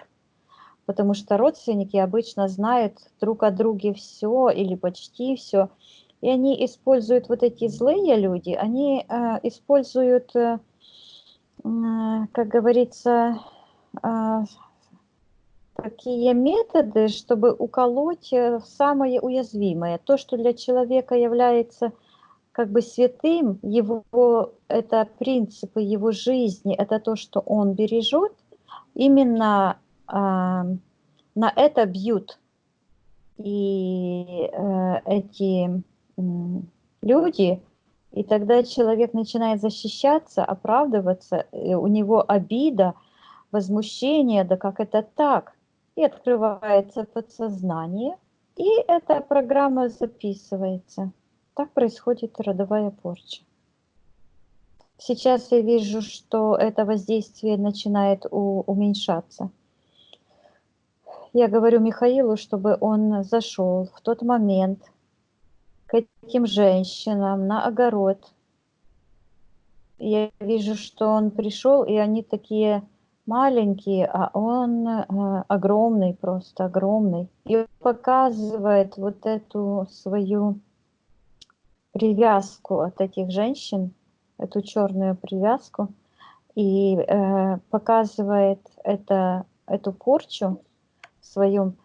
Speaker 3: потому что родственники обычно знают друг о друге все или почти все, и они используют вот эти злые люди, они используют, как говорится, такие методы, чтобы уколоть самое уязвимое. То, что для человека является как бы святым, его, это принципы его жизни, это то, что он бережет, именно на это бьют. И эти люди, и тогда человек начинает защищаться, оправдываться, у него обида, возмущение, да как это так? И открывается подсознание, и эта программа записывается. Так происходит родовая порча. Сейчас я вижу, что это воздействие начинает уменьшаться. Я говорю Михаилу, чтобы он зашел в тот момент к этим женщинам на огород. Я вижу, что он пришел, и они такие маленькие, а он огромный, просто огромный. И он показывает вот эту свою привязку от этих женщин, эту черную привязку, и показывает эту порчу в своем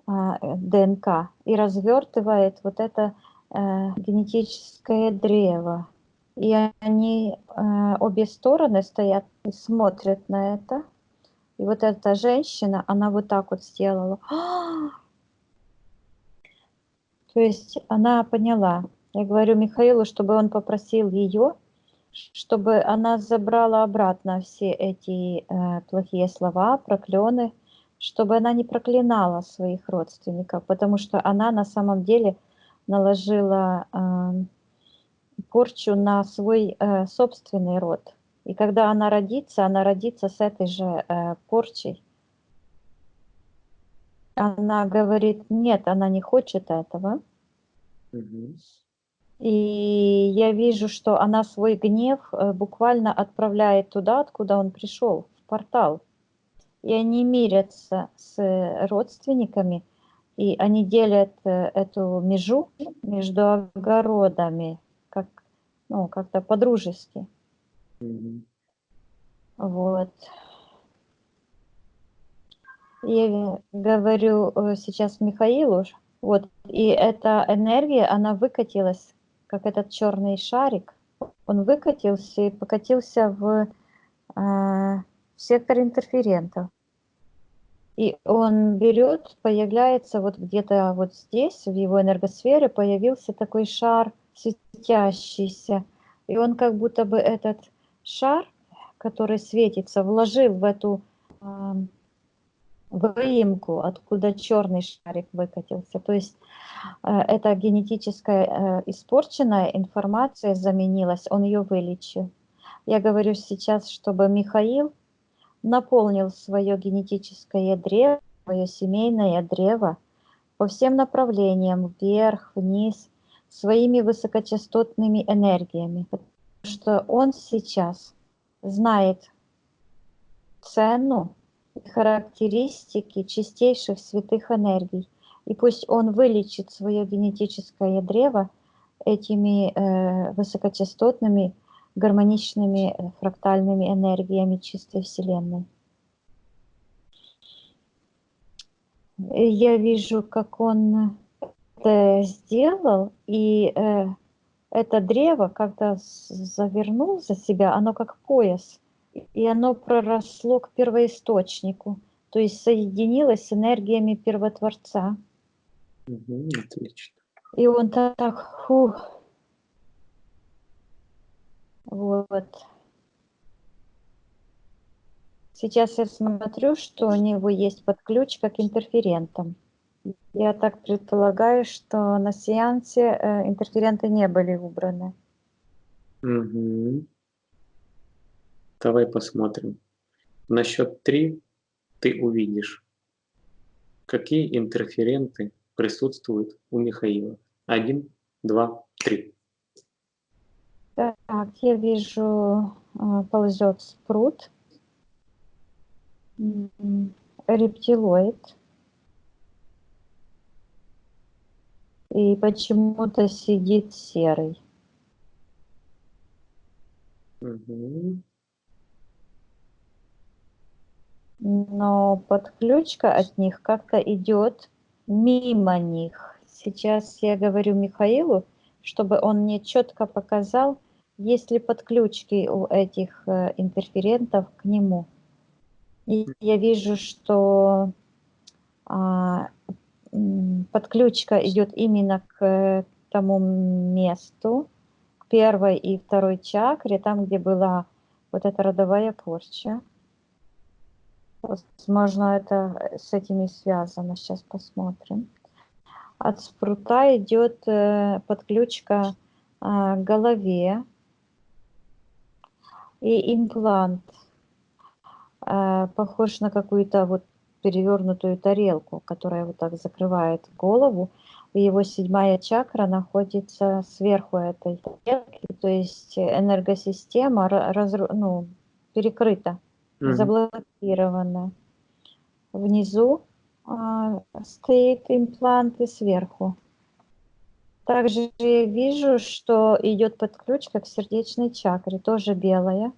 Speaker 3: ДНК и развертывает вот это генетическое древо. И они, обе стороны стоят и смотрят на это. И вот эта женщина, она вот так вот сделала. То есть она поняла. Я говорю Михаилу, чтобы он попросил ее, чтобы она забрала обратно все эти плохие слова, проклены, чтобы она не проклинала своих родственников, потому что она на самом деле наложила порчу на свой собственный род. И когда она родится с этой же порчей. Она говорит, нет, она не хочет этого.
Speaker 1: Мгм.
Speaker 3: И я вижу, что она свой гнев буквально отправляет туда, откуда он пришел, в портал. И они мирятся с родственниками, и они делят эту межу между огородами, как, ну, как-то по-дружески. Вот. Я говорю сейчас Михаилу, вот, и эта энергия, она выкатилась, как этот черный шарик, он выкатился и покатился в сектор интерферентов. И он берет, появляется вот где-то вот здесь, в его энергосфере, появился такой шар светящийся. И он как будто бы этот шар, который светится, вложил в эту выемку, откуда черный шарик выкатился. То есть эта генетическая испорченная информация заменилась, он ее вылечил. Я говорю сейчас, чтобы Михаил наполнил свое генетическое древо, свое семейное древо по всем направлениям, вверх, вниз, своими высокочастотными энергиями. Потому что он сейчас знает цену и характеристики чистейших святых энергий. И пусть он вылечит свое генетическое древо этими высокочастотными, гармоничными фрактальными энергиями чистой Вселенной. Я вижу, как он это сделал, и это древо как-то завернул за себя, оно как пояс, и оно проросло к первоисточнику, то есть соединилось с энергиями Первотворца.
Speaker 1: Отлично.
Speaker 3: И он так, фух, вот. Сейчас я смотрю, что у него есть подключка к интерферентам. Я так предполагаю, что на сеансе интерференты не были убраны.
Speaker 1: Давай посмотрим. На счет 3 ты увидишь, какие интерференты присутствуют у Михаила. 1, 2, 3.
Speaker 3: Так, я вижу, ползет спрут, рептилоид. И почему-то сидит серый. Но подключка от них как-то идет мимо них. Сейчас я говорю Михаилу, чтобы он мне четко показал, есть ли подключки у этих интерферентов к нему. И я вижу, что подключка идет именно к тому месту, к первой и второй чакре, там, где была вот эта родовая порча. Возможно, это с этим и связано. Сейчас посмотрим. От спрута идет подключка к голове и имплант. Похож на какую-то вот перевернутую тарелку, которая вот так закрывает голову. И его 7-я чакра находится сверху этой тарелки, то есть энергосистема перекрыта, заблокирована. Внизу стоит имплант и сверху. Также я вижу, что идет подключка к сердечной чакре, тоже белая.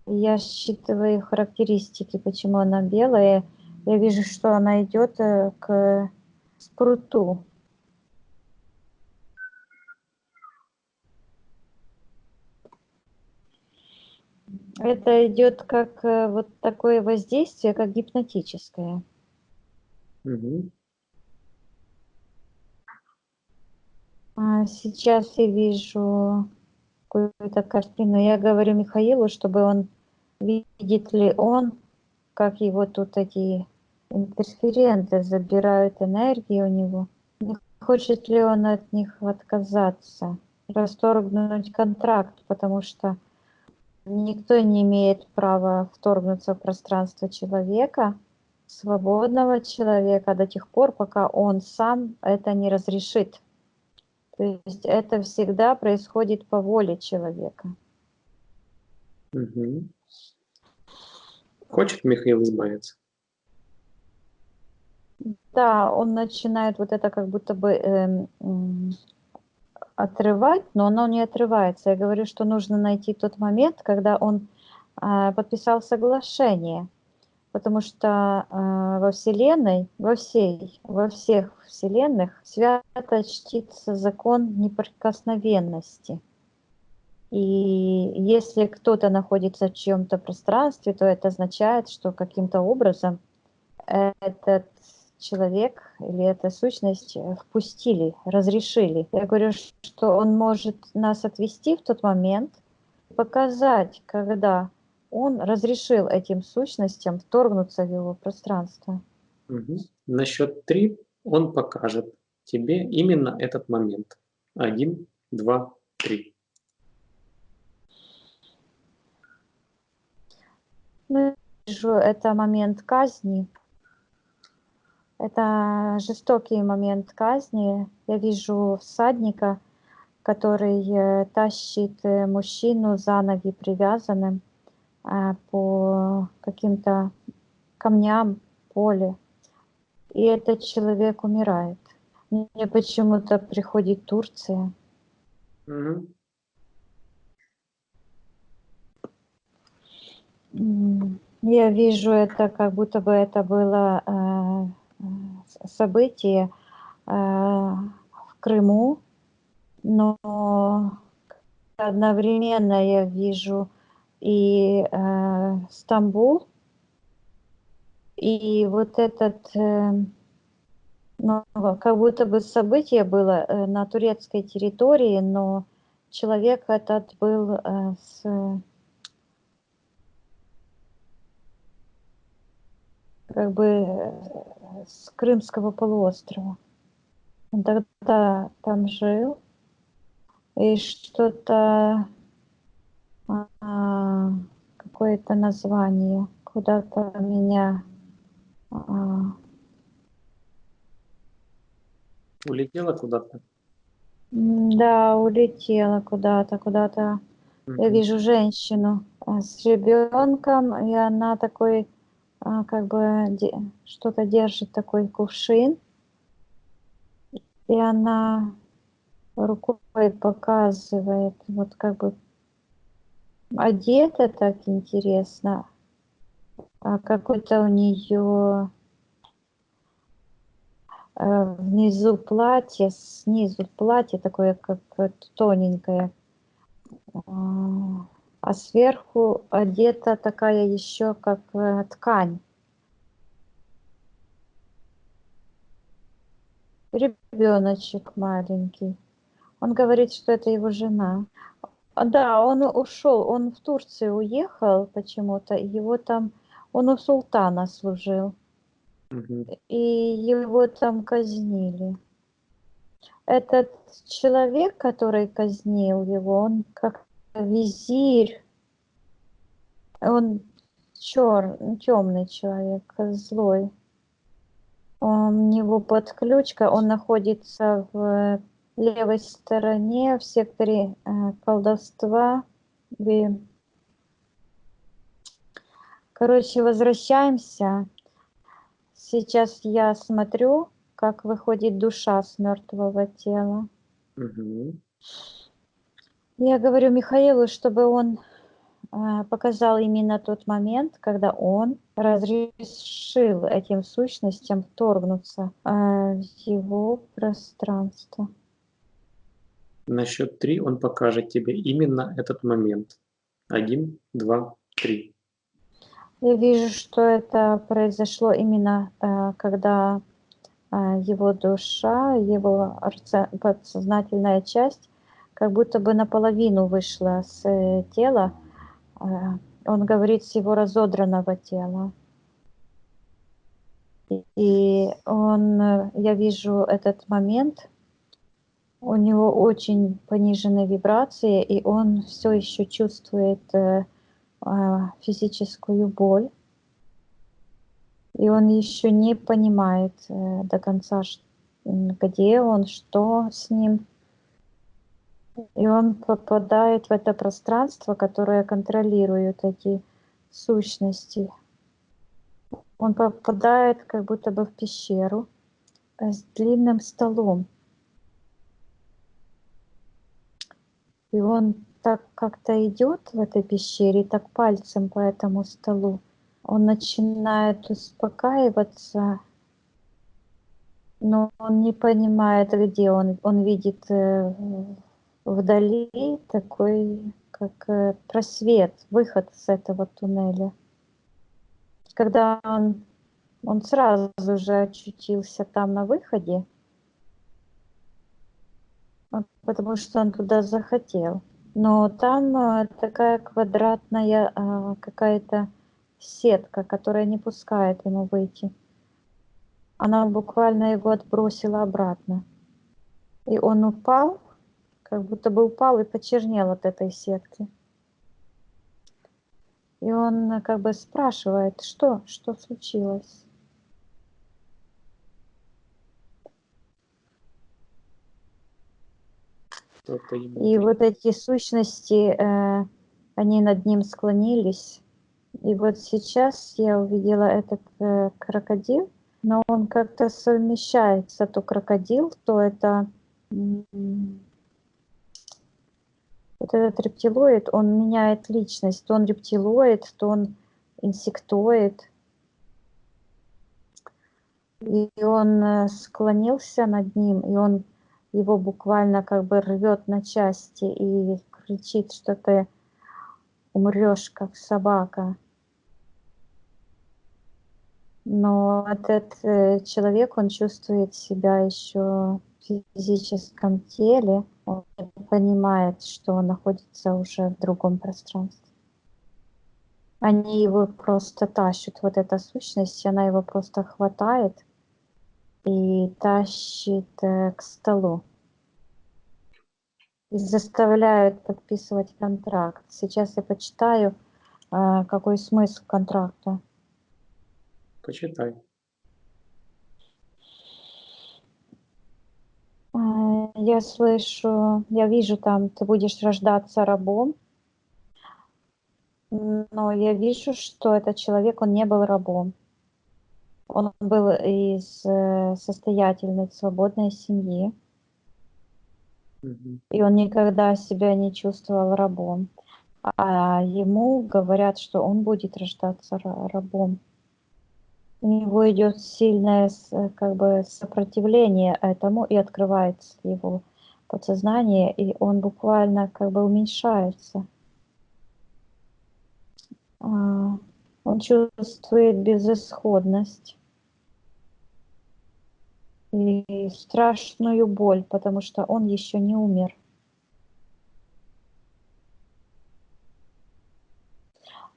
Speaker 3: Я считываю характеристики, почему она белая. Я вижу, что она идет к спруту. Это идет как вот такое воздействие, как гипнотическое. Сейчас я вижу какую-то картину. Я говорю Михаилу, чтобы он, видит ли он, как его тут эти интерференты забирают энергию у него. Не хочет ли он от них отказаться, расторгнуть контракт, потому что никто не имеет права вторгнуться в пространство человека, свободного человека, до тех пор, пока он сам это не разрешит. То есть это всегда происходит по воле человека.
Speaker 1: Мгм. Хочет Михаил избавиться?
Speaker 3: Да, он начинает вот это как будто бы отрывать, но оно не отрывается. Я говорю, что нужно найти тот момент, когда он подписал соглашение, потому что во Вселенной, во всех Вселенных свято чтится закон неприкосновенности. И если кто-то находится в чьем-то пространстве, то это означает, что каким-то образом этот человек или эта сущность впустили, разрешили. Я говорю, что он может нас отвести в тот момент, показать, когда он разрешил этим сущностям вторгнуться в его пространство.
Speaker 1: Мгм. На счет 3 он покажет тебе именно этот момент. 1, 2, 3.
Speaker 3: Ну, я вижу, это момент казни. Это жестокий момент казни. Я вижу всадника, который тащит мужчину за ноги привязанным по каким-то камням, поле. И этот человек умирает. Мне почему-то приходит Турция.
Speaker 1: Мгм.
Speaker 3: Я вижу это, как будто бы это было событие в Крыму, но одновременно я вижу и Стамбул, и вот этот, ну, как будто бы событие было на турецкой территории, но человек этот был как бы с Крымского полуострова. Он тогда там жил, и что-то какое-то название куда-то меня
Speaker 1: Улетела куда-то?
Speaker 3: да, улетела куда-то. Я
Speaker 1: Мгм.
Speaker 3: вижу женщину с ребенком, и она такой как бы что-то держит, такой кувшин, и она рукой показывает, вот как бы одета так интересно, какой-то у нее внизу платье, снизу платье такое, как тоненькое, а сверху одета такая еще как ткань. Ребеночек маленький. Он говорит, что это его жена. Да, он ушел, он в Турцию уехал почему-то, и его там, он у султана служил,
Speaker 1: Мгм.
Speaker 3: и его там казнили. Этот человек, который казнил его, он как визирь, он темный человек, злой. У него подключка, он находится в левой стороне, в секторе колдовства. И, короче, возвращаемся. Сейчас я смотрю, как выходит душа с мертвого тела.
Speaker 1: Мгм.
Speaker 3: Я говорю Михаилу, чтобы он показал именно тот момент, когда он разрешил этим сущностям вторгнуться в его пространство.
Speaker 1: На счет 3 он покажет тебе именно этот момент. 1, 2, 3.
Speaker 3: Я вижу, что это произошло именно когда его душа, его подсознательная часть как будто бы наполовину вышла с тела. Он говорит, с его разодранного тела. И я вижу этот момент, у него очень пониженные вибрации, и он все еще чувствует физическую боль. И он еще не понимает до конца, где он, что с ним. И он попадает в это пространство, которое контролирует эти сущности. Он попадает как будто бы в пещеру с длинным столом. И он так как-то идет в этой пещере, так пальцем по этому столу. Он начинает успокаиваться, но он не понимает, где он. Он видит вдали такой, как просвет, выход с этого туннеля. Когда он сразу же очутился там на выходе, потому что он туда захотел. Но там такая квадратная какая-то сетка, которая не пускает ему выйти. Она буквально его отбросила обратно. И он упал, как будто бы упал и почернел от этой сетки. И он как бы спрашивает, что случилось?
Speaker 1: Что-то ему
Speaker 3: И вот эти сущности, они над ним склонились. И вот сейчас я увидела этот крокодил, но он как-то совмещается, то крокодил, то это вот этот рептилоид, он меняет личность, то он рептилоид, то он инсектоид. И он склонился над ним, и он его буквально как бы рвет на части и кричит, что ты умрешь, как собака. Но этот человек, он чувствует себя еще в физическом теле, он не понимает, что он находится уже в другом пространстве. Они его просто тащат, вот эта сущность, она его просто хватает и тащит к столу. И заставляют подписывать контракт. Сейчас я почитаю, какой смысл контракта.
Speaker 1: почитай.
Speaker 3: Я слышу, я вижу там, ты будешь рождаться рабом, но я вижу, что этот человек, он не был рабом. Он был из состоятельной, свободной семьи,
Speaker 1: Мгм.
Speaker 3: и он никогда себя не чувствовал рабом. А ему говорят, что он будет рождаться рабом. У него идет сильное как бы сопротивление этому, и открывается его подсознание, и он буквально как бы уменьшается. Он чувствует безысходность и страшную боль, потому что он еще не умер.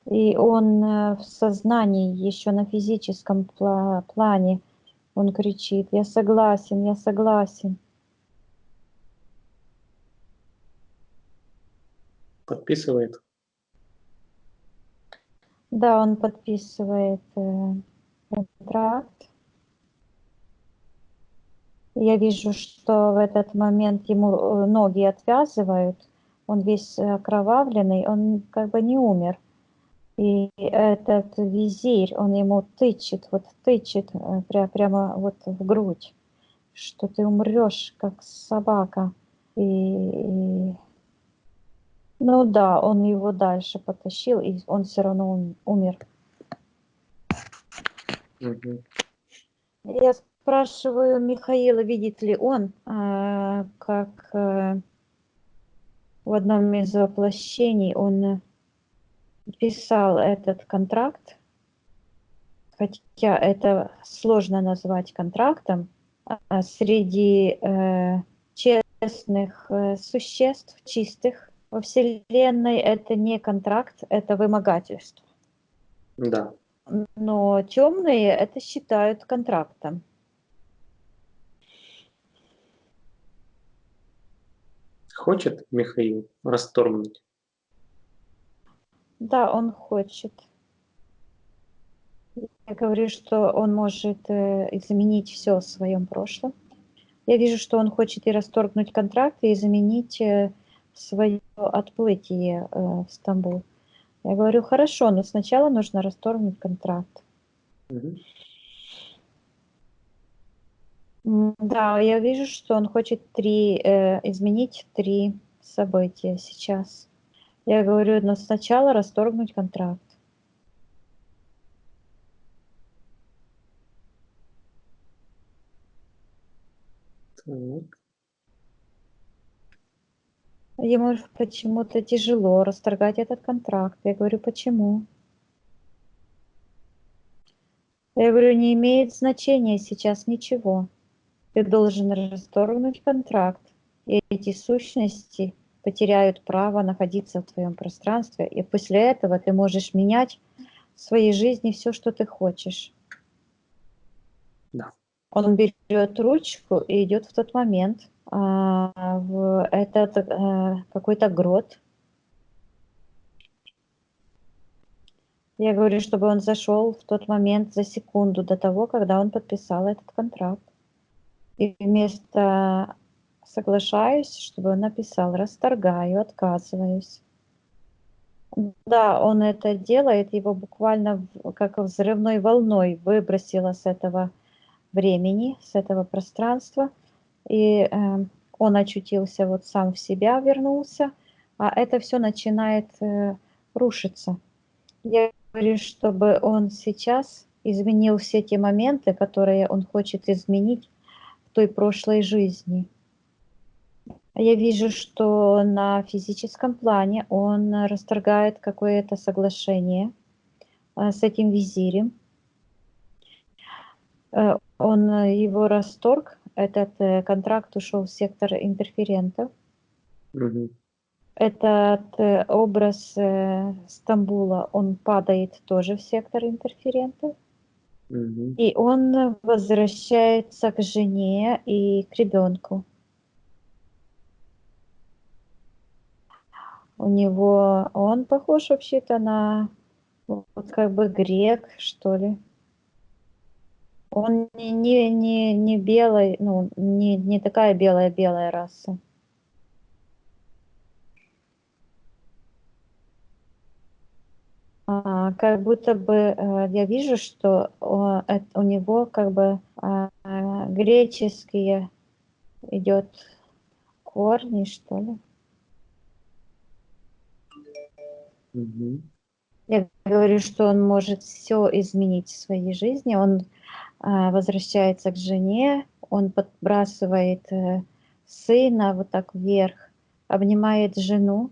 Speaker 3: И он в сознании, еще на физическом плане, он кричит: «Я согласен, я согласен».
Speaker 1: Подписывает.
Speaker 3: Да, он подписывает контракт. Я вижу, что в этот момент ему ноги отвязывают, он весь окровавленный, он как бы не умер. И этот визирь, он ему тычет прямо вот в грудь, что ты умрешь, как собака. Ну да, он его дальше потащил, и он все равно умер.
Speaker 1: Мгм.
Speaker 3: Я спрашиваю Михаила, видит ли он, как в одном из воплощений он писал этот контракт, хотя это сложно назвать контрактом, среди честных существ, чистых во Вселенной это не контракт, это вымогательство.
Speaker 1: Да.
Speaker 3: Но темные это считают контрактом.
Speaker 1: Хочет Михаил расторгнуть?
Speaker 3: Да, он хочет. Я говорю, что он может изменить все в своем прошлом. Я вижу, что он хочет и расторгнуть контракт, и изменить свое отплытие в Стамбул. Я говорю, хорошо, но сначала нужно расторгнуть контракт.
Speaker 1: Мгм.
Speaker 3: Да, я вижу, что он хочет изменить 3 события сейчас. Я говорю, но сначала расторгнуть контракт.
Speaker 1: Так.
Speaker 3: Ему почему-то тяжело расторгать этот контракт. Я говорю, почему? Я говорю, не имеет значения сейчас ничего. Ты должен расторгнуть контракт, и эти сущности потеряют право находиться в твоем пространстве, и после этого ты можешь менять в своей жизни все, что ты хочешь.
Speaker 1: Да.
Speaker 3: Он берет ручку и идет в тот момент в этот какой-то грот. Я говорю, чтобы он зашел в тот момент за секунду до того, когда он подписал этот контракт. И вместо соглашаюсь, чтобы он написал расторгаю, отказываюсь. Да, он это делает, его буквально как взрывной волной выбросило с этого времени, с этого пространства. И он очутился вот сам в себя, вернулся, а это все начинает рушиться. Я говорю, чтобы он сейчас изменил все те моменты, которые он хочет изменить в той прошлой жизни. Я вижу, что на физическом плане он расторгает какое-то соглашение с этим визирем. Он его расторг, этот контракт ушел в сектор интерферентов.
Speaker 1: Мгм.
Speaker 3: Этот образ Стамбула, он падает тоже в сектор интерферентов.
Speaker 1: Мгм.
Speaker 3: И он возвращается к жене и к ребенку. Он похож вообще-то на вот как бы грек, что ли. Он не белый, ну, не такая белая раса. Как будто бы я вижу, что у него как бы греческие идет корни, что ли.
Speaker 1: Мгм.
Speaker 3: Я говорю, что он может все изменить в своей жизни. Он возвращается к жене, он подбрасывает сына вот так вверх, обнимает жену,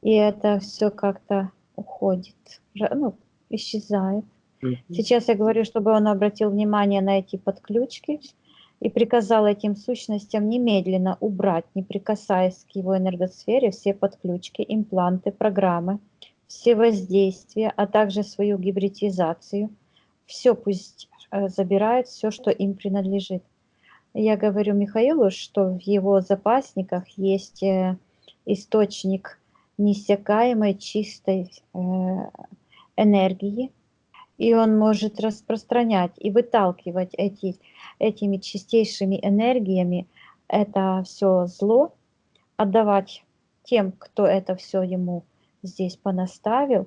Speaker 3: и это все как-то уходит, ну, исчезает.
Speaker 1: Мгм.
Speaker 3: Сейчас я говорю, чтобы он обратил внимание на эти подключки и приказал этим сущностям немедленно убрать, не прикасаясь к его энергосфере, все подключки, импланты, программы, все воздействия, а также свою гибридизацию. Все пусть забирают, все, что им принадлежит. Я говорю Михаилу, что в его запасниках есть источник неиссякаемой чистой энергии, и он может распространять и выталкивать этими чистейшими энергиями это все зло, отдавать тем, кто это все ему здесь понаставил,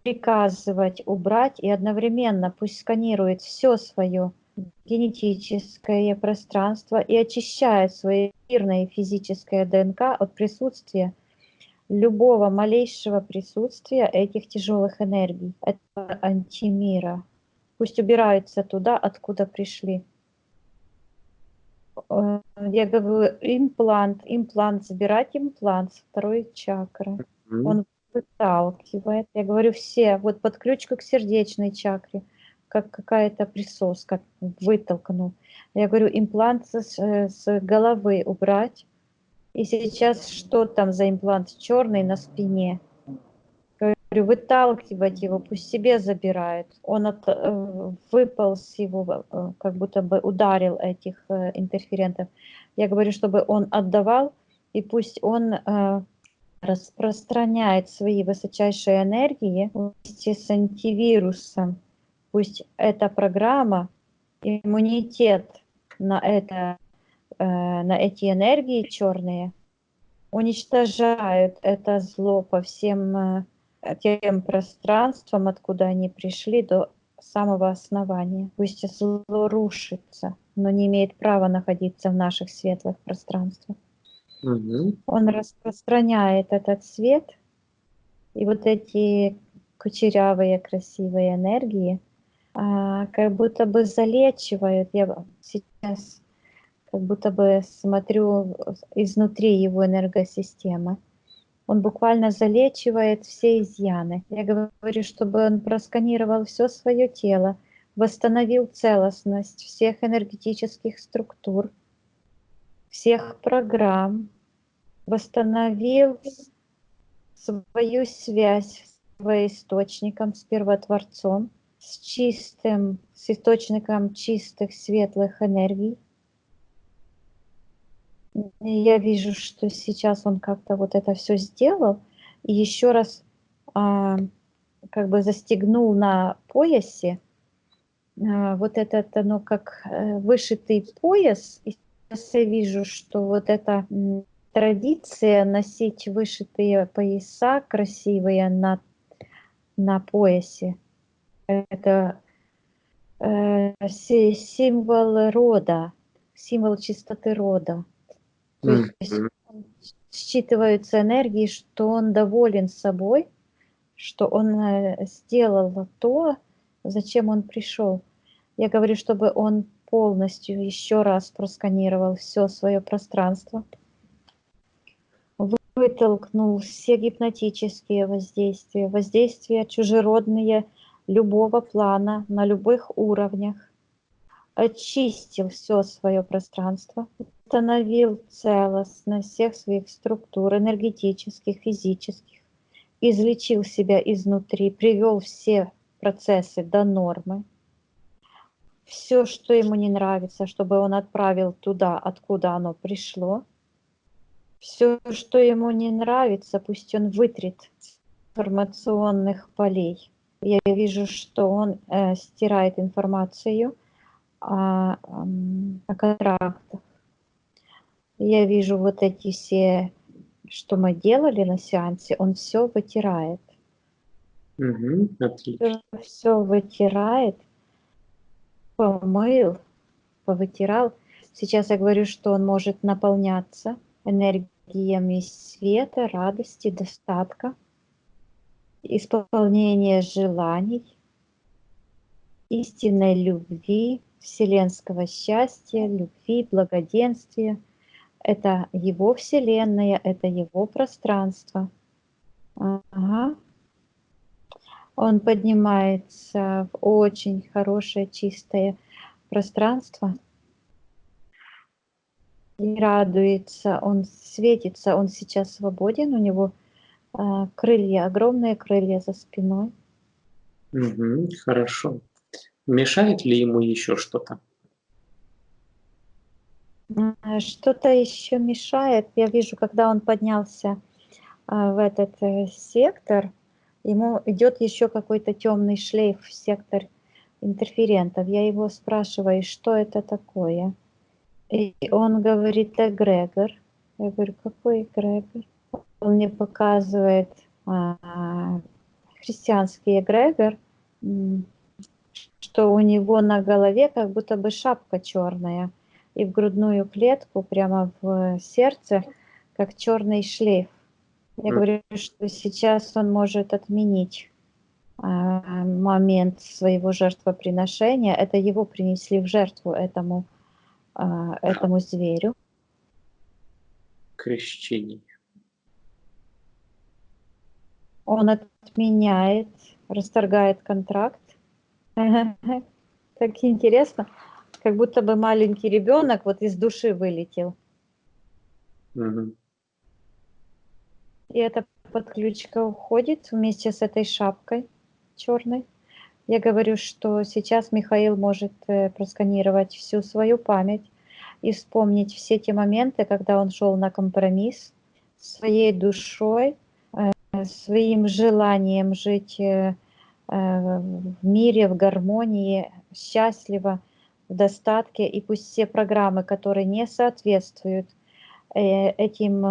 Speaker 3: приказывать убрать и одновременно пусть сканирует все свое генетическое пространство и очищает свое эфирное и физическое ДНК от присутствия любого малейшего присутствия этих тяжелых энергий, этого антимира. Пусть убираются туда, откуда пришли. Я говорю, имплант, забирать имплант с второй чакры.
Speaker 1: Мгм.
Speaker 3: Он выталкивает. Я говорю, все, вот подключку к сердечной чакре, как какая-то присоска, вытолкнул. Я говорю, имплант с головы убрать. И сейчас что там за имплант черный на спине? Говорю, выталкивать его, пусть себе забирает. Он выполз его, как будто бы ударил этих интерферентов. Я говорю, чтобы он отдавал, и пусть он распространяет свои высочайшие энергии вместе с антивирусом. Пусть эта программа, иммунитет на эти энергии черные уничтожают это зло по всем тем пространствам, откуда они пришли, до самого основания. Пусть зло рушится, но не имеет права находиться в наших светлых пространствах.
Speaker 1: Мгм.
Speaker 3: Он распространяет этот свет, и вот эти кучерявые красивые энергии как будто бы залечивают. Я сейчас как будто бы смотрю изнутри его энергосистемы. Он буквально залечивает все изъяны. Я говорю, чтобы он просканировал все свое тело, восстановил целостность всех энергетических структур, всех программ, восстановил свою связь с первоисточником, с первотворцом, с чистым, с источником чистых светлых энергий. И я вижу, что сейчас он как-то вот это все сделал, и еще раз как бы застегнул на поясе вот этот, ну, как вышитый пояс. И сейчас я вижу, что вот эта традиция носить вышитые пояса красивые на поясе, это символ рода, символ чистоты рода. То есть
Speaker 1: Мгм.
Speaker 3: считываются энергии, что он доволен собой, что он сделал то, зачем он пришел. Я говорю, чтобы он полностью еще раз просканировал все свое пространство, вытолкнул все гипнотические воздействия, воздействия чужеродные любого плана, на любых уровнях, очистил все свое пространство, установил целостность всех своих структур энергетических, физических, излечил себя изнутри, привел все процессы до нормы. Все, что ему не нравится, чтобы он отправил туда, откуда оно пришло. Все, что ему не нравится, пусть он вытрет с информационных полей. Я вижу, что он стирает информацию о контрактах. Я вижу вот эти все, что мы делали на сеансе, он все вытирает.
Speaker 1: Мгм. Отлично.
Speaker 3: Все вытирает, помыл, повытирал. Сейчас я говорю, что он может наполняться энергиями света, радости, достатка, исполнения желаний, истинной любви, вселенского счастья, любви, благоденствия. Это его вселенная, это его пространство. Ага. Он поднимается в очень хорошее, чистое пространство и радуется, он светится, он сейчас свободен, у него крылья, огромные крылья за спиной.
Speaker 1: Мгм. Хорошо. Мешает ли ему еще что-то?
Speaker 3: Что-то еще мешает. Я вижу, когда он поднялся в этот сектор, ему идет еще какой-то темный шлейф в сектор интерферентов. Я его спрашиваю, что это такое? И он говорит, эгрегор. Я говорю, какой эгрегор? Он мне показывает христианский эгрегор, что у него на голове как будто бы шапка черная, и в грудную клетку прямо в сердце как черный шлейф. Я говорю, что сейчас он может отменить момент своего жертвоприношения. Это его принесли в жертву этому зверю.
Speaker 1: Крещение.
Speaker 3: Он отменяет, расторгает контракт. Так интересно, как будто бы маленький ребенок вот из души вылетел.
Speaker 1: Мгм.
Speaker 3: И эта подключка уходит вместе с этой шапкой черной. Я говорю, что сейчас Михаил может просканировать всю свою память и вспомнить все те моменты, когда он шел на компромисс своей душой, своим желанием жить в мире, в гармонии, счастливо, в достатке. И пусть все программы, которые не соответствуют этим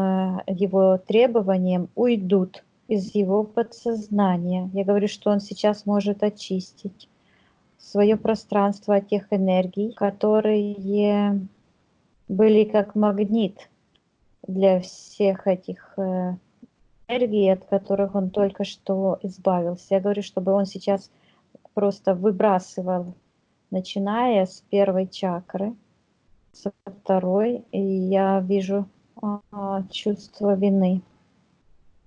Speaker 3: его требованиям уйдут из его подсознания. Я говорю, что он сейчас может очистить свое пространство от тех энергий, которые были как магнит для всех этих энергий, от которых он только что избавился. Я говорю, чтобы он сейчас просто выбрасывал, начиная с первой чакры, со второй, и я вижу чувство вины,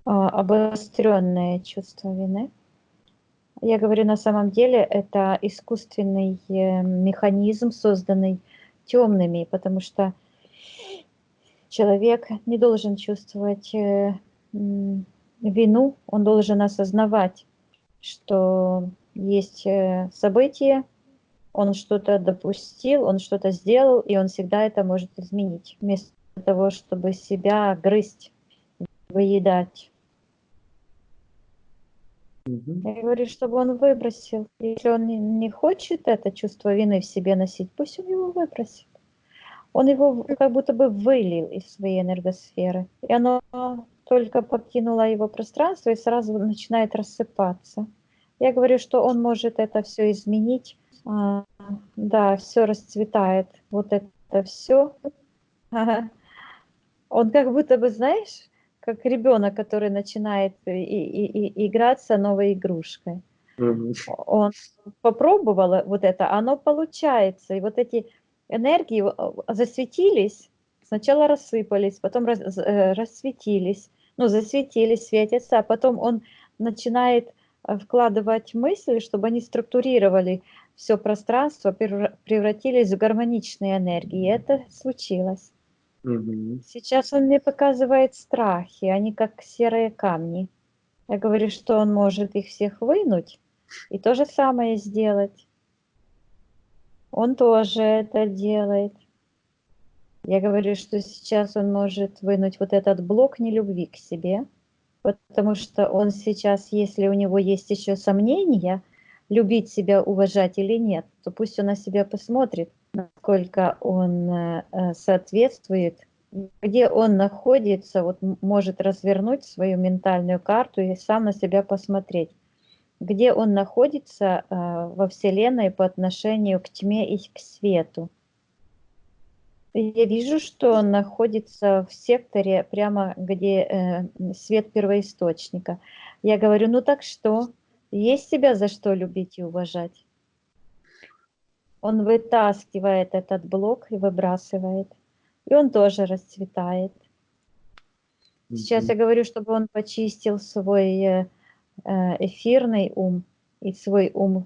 Speaker 3: обостренное чувство вины. Я говорю, на самом деле это искусственный механизм, созданный темными, потому что человек не должен чувствовать вину, он должен осознавать, что есть события, он что-то допустил, он что-то сделал, и он всегда это может изменить, вместо того, чтобы себя грызть, выедать. Я говорю, чтобы он выбросил. Если он не хочет это чувство вины в себе носить, пусть он его выбросит. Он его как будто бы вылил из своей энергосферы. И оно только покинуло его пространство и сразу начинает рассыпаться. Я говорю, что он может это все изменить. Да, все расцветает. Вот это все. Он как будто бы, знаешь, как ребенок, который начинает играться новой игрушкой. Он попробовал вот это, оно получается. И вот эти энергии засветились, сначала рассыпались, потом расцветились, ну, засветились, светятся, а потом он начинает вкладывать мысли, чтобы они структурировали все пространство, превратились в гармоничные энергии. И это случилось. Сейчас он мне показывает страхи, они как серые камни. Я говорю, что он может их всех вынуть и то же самое сделать. Он тоже это делает. Я говорю, что сейчас он может вынуть вот этот блок нелюбви к себе, потому что он сейчас, если у него есть еще сомнения, любить себя, уважать или нет, то пусть он на себя посмотрит, насколько он соответствует, где он находится, вот может развернуть свою ментальную карту и сам на себя посмотреть, где он находится во Вселенной по отношению к тьме и к свету. Я вижу, что он находится в секторе, прямо где свет первоисточника. Я говорю, ну так что? Есть себя за что любить и уважать? Он вытаскивает этот блок и выбрасывает. И он тоже расцветает. Сейчас я говорю, чтобы он почистил свой эфирный ум и свой ум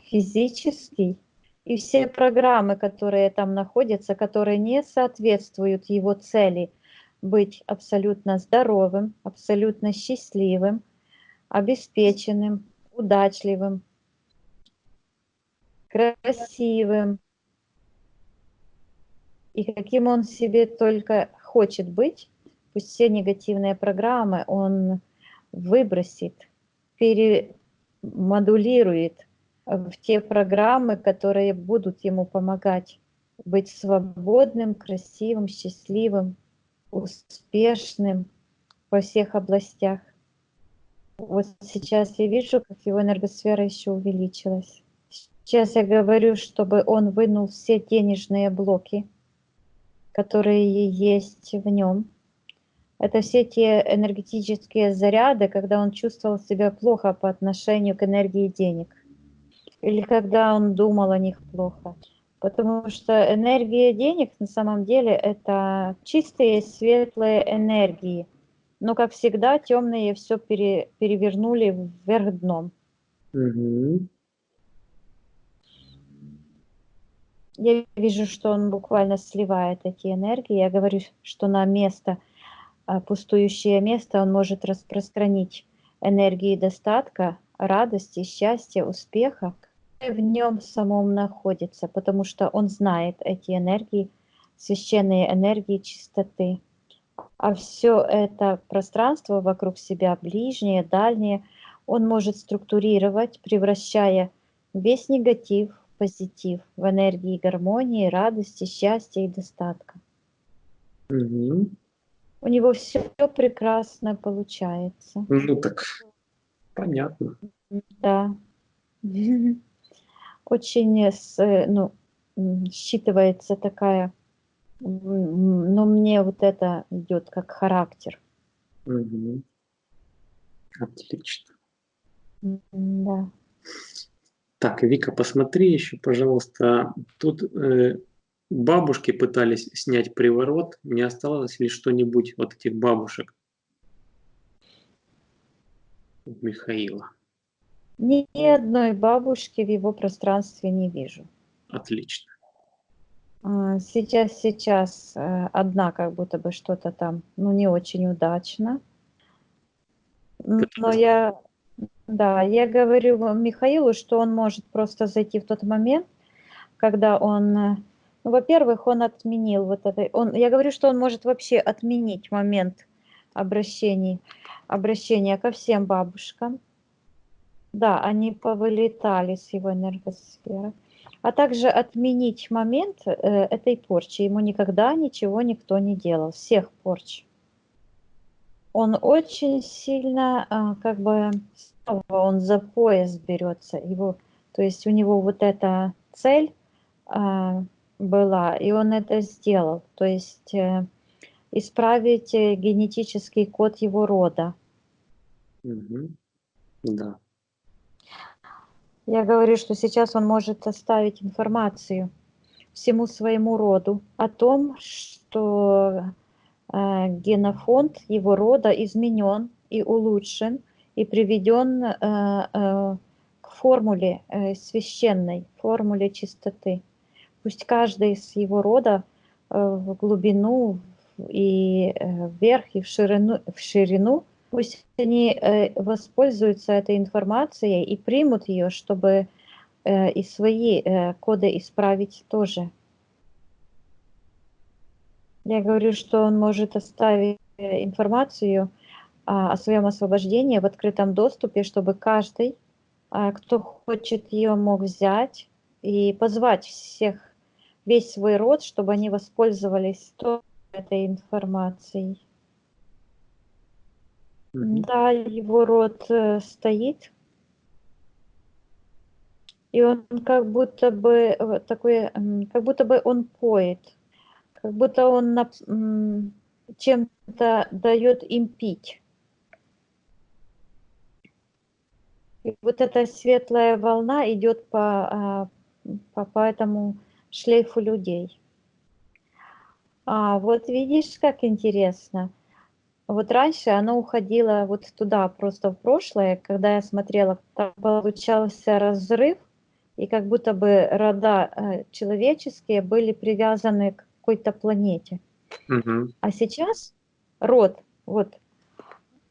Speaker 3: физический. И все программы, которые там находятся, которые не соответствуют его цели быть абсолютно здоровым, абсолютно счастливым, обеспеченным, удачливым, красивым, и каким он себе только хочет быть, пусть все негативные программы он выбросит, перемодулирует в те программы, которые будут ему помогать быть свободным, красивым, счастливым, успешным во всех областях. Вот сейчас я вижу, как его энергосфера еще увеличилась. Сейчас я говорю, чтобы он вынул все денежные блоки, которые есть в нем. Это все те энергетические заряды, когда он чувствовал себя плохо по отношению к энергии денег. Или когда он думал о них плохо. Потому что энергия денег на самом деле это чистые светлые энергии. Но, как всегда, темные все перевернули вверх дном. Я вижу, что он буквально сливает эти энергии. Я говорю, что на место, пустующее место, он может распространить энергии достатка, радости, счастья, успеха, в нем самом находится, потому что он знает эти энергии, священные энергии чистоты. А все это пространство вокруг себя, ближнее, дальнее, он может структурировать, превращая весь негатив в позитив, в энергии гармонии, радости, счастья и достатка.
Speaker 1: Мгм.
Speaker 3: У него все прекрасно получается.
Speaker 1: Ну так, понятно.
Speaker 3: Да. Очень ну, считывается такая, но мне вот это идет как характер.
Speaker 1: Мгм. Отлично.
Speaker 3: Да.
Speaker 1: Так, Вика, посмотри еще, пожалуйста. Тут бабушки пытались снять приворот. Не осталось ли что-нибудь от этих бабушек у Михаила?
Speaker 3: Ни одной бабушки в его пространстве не вижу.
Speaker 1: Отлично.
Speaker 3: Сейчас одна как будто бы что-то там, ну, не очень удачно. Но
Speaker 1: Пыталась.
Speaker 3: я говорю Михаилу, что он может просто зайти в тот момент, когда он, ну, во-первых, он отменил вот это, я говорю, что он может вообще отменить момент обращения ко всем бабушкам. Да, они повылетали с его энергосферы. А также отменить момент этой порчи. Ему никогда ничего никто не делал, всех порч. Он очень сильно, как бы, снова он за пояс берется. То есть у него вот эта цель была, и он это сделал. То есть исправить генетический код его рода.
Speaker 1: Мгм. Да.
Speaker 3: Я говорю, что сейчас он может оставить информацию всему своему роду о том, что генофонд его рода изменен и улучшен и приведен к формуле священной, формуле чистоты. Пусть каждый из его рода в глубину и вверх и в ширину, пусть они воспользуются этой информацией и примут ее, чтобы и свои коды исправить тоже. Я говорю, что он может оставить информацию о своем освобождении в открытом доступе, чтобы каждый, кто хочет ее, мог взять и позвать всех, весь свой род, чтобы они воспользовались этой информацией.
Speaker 1: Мгм.
Speaker 3: Да, его род стоит, и он как будто бы такой, как будто бы он поет, как будто он чем-то дает им пить. И вот эта светлая волна идет по этому шлейфу людей. Вот видишь, как интересно. Вот раньше оно уходило вот туда, просто в прошлое, когда я смотрела, там получался разрыв, и как будто бы рода человеческие были привязаны к какой-то планете.
Speaker 1: Мгм.
Speaker 3: А сейчас род, вот,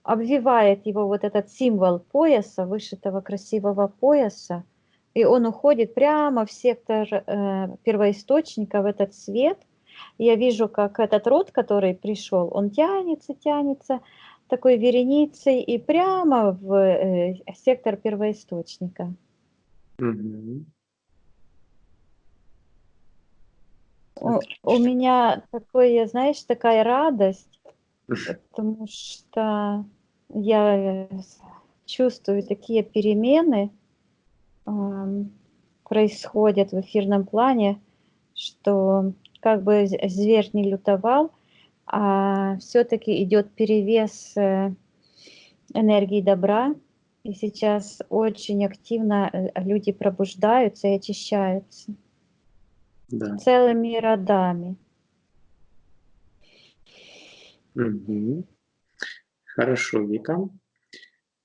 Speaker 3: обвивает его вот этот символ пояса, вышитого красивого пояса, и он уходит прямо в сектор первоисточника, в этот свет. Я вижу, как этот род, который пришел, он тянется, тянется такой вереницей и прямо в сектор первоисточника.
Speaker 1: Мгм.
Speaker 3: У
Speaker 1: Отлично.
Speaker 3: меня такое, знаешь, такая радость, потому что я чувствую такие перемены происходят в эфирном плане, что как бы зверь не лютовал, а все-таки идет перевес энергии добра, и сейчас очень активно люди пробуждаются и очищаются
Speaker 1: Да.
Speaker 3: целыми родами.
Speaker 1: Мгм. Хорошо, Вика.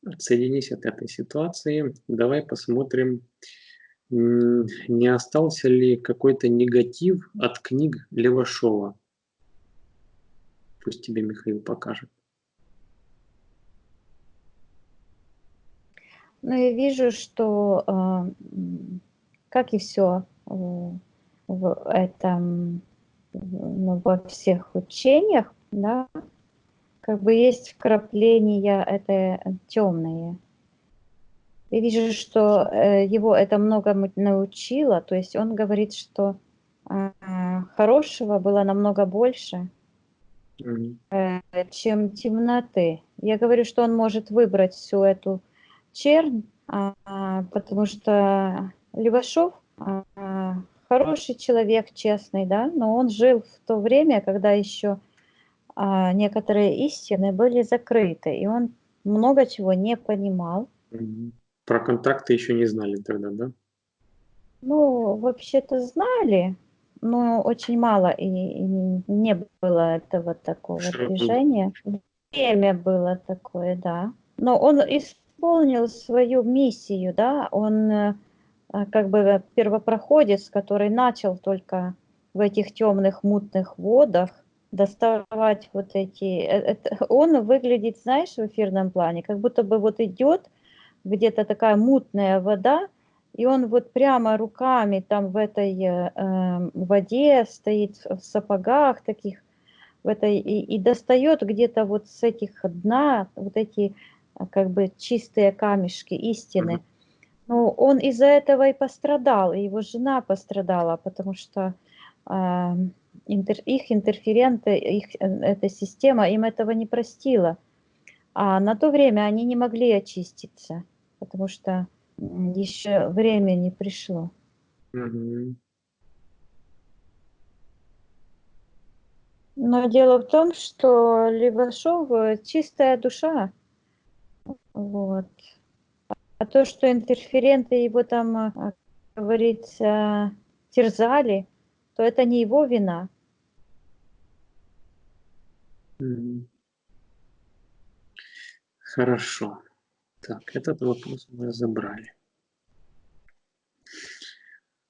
Speaker 1: Отсоединись от этой ситуации. Давай посмотрим, не остался ли какой-то негатив от книг Левашова. Пусть тебе Михаил покажет.
Speaker 3: Но я вижу, что, как и все в этом, ну, во всех учениях, да, как бы есть вкрапления это темные. Я вижу, что его это многому научило, то есть он говорит, что хорошего было намного больше,
Speaker 1: Мгм.
Speaker 3: чем темноты. Я говорю, что он может выбрать всю эту чернь, потому что Левашов хороший человек, честный, да, но он жил в то время, когда еще некоторые истины были закрыты, и он много чего не понимал.
Speaker 1: Мгм. Про контакты еще не знали тогда, да?
Speaker 3: Ну, вообще-то знали, но очень мало, и не было этого
Speaker 1: В
Speaker 3: такого
Speaker 1: широком
Speaker 3: движения. Время было такое, да. Но он исполнил свою миссию, да, он как бы первопроходец, который начал только в этих темных мутных водах доставать вот эти... Он выглядит, знаешь, в эфирном плане, как будто бы вот идет где-то такая мутная вода, и он вот прямо руками там в этой воде стоит, в сапогах таких, в этой, и достает где-то вот с этих дна вот эти как бы чистые камешки истины.
Speaker 1: Мгм.
Speaker 3: Ну, он из-за этого и пострадал, и его жена пострадала, потому что а, их интерференты, эта система им этого не простила. А на то время они не могли очиститься, потому что еще время не пришло.
Speaker 1: Мгм.
Speaker 3: Но дело в том, что Левашов чистая душа, вот. А то, что интерференты его там, как говорится, терзали, то это не его вина.
Speaker 1: Мгм. Хорошо. Так, этот вопрос мы разобрали.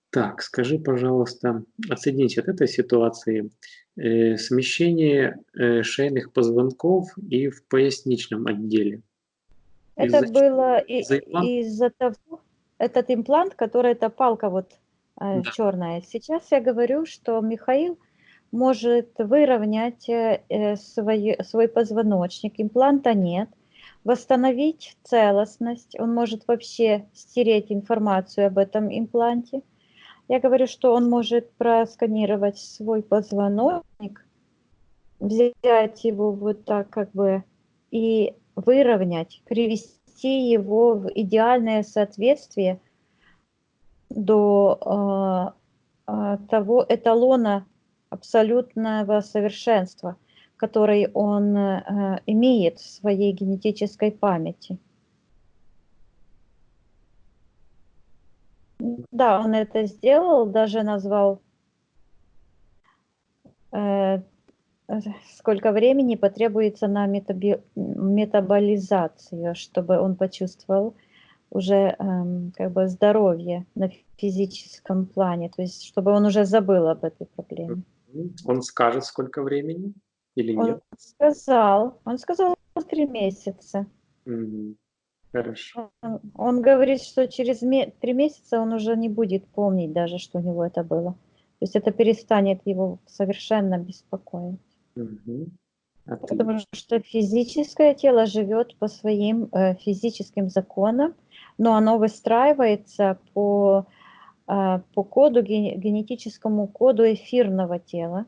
Speaker 1: Так, скажи, пожалуйста, отсоединись от этой ситуации. Смещение шейных позвонков и в поясничном отделе.
Speaker 3: Это
Speaker 1: Из-за чего?
Speaker 3: было
Speaker 1: Из-за импланта?
Speaker 3: из-за того, этот имплант, который эта палка вот
Speaker 1: Да.
Speaker 3: черная. Сейчас я говорю, что Михаил может выровнять свой позвоночник, импланта нет, восстановить целостность, он может вообще стереть информацию об этом импланте. Я говорю, что он может просканировать свой позвоночник, взять его вот так как бы и выровнять, привести его в идеальное соответствие до того эталона абсолютного совершенства, который он имеет в своей генетической памяти. Да, он это сделал, даже назвал, сколько времени потребуется на метаболизацию, чтобы он почувствовал уже как бы здоровье на физическом плане, то есть чтобы он уже забыл об этой проблеме.
Speaker 1: Он скажет, сколько времени или
Speaker 3: Он
Speaker 1: нет?
Speaker 3: сказал 3 месяца.
Speaker 1: Мгм. Хорошо.
Speaker 3: Он говорит, что через 3 месяца он уже не будет помнить даже, что у него это было. То есть это перестанет его совершенно беспокоить.
Speaker 1: Мгм.
Speaker 3: Потому
Speaker 1: Отлично.
Speaker 3: что физическое тело живет по своим физическим законам, но оно выстраивается по коду, генетическому коду эфирного тела.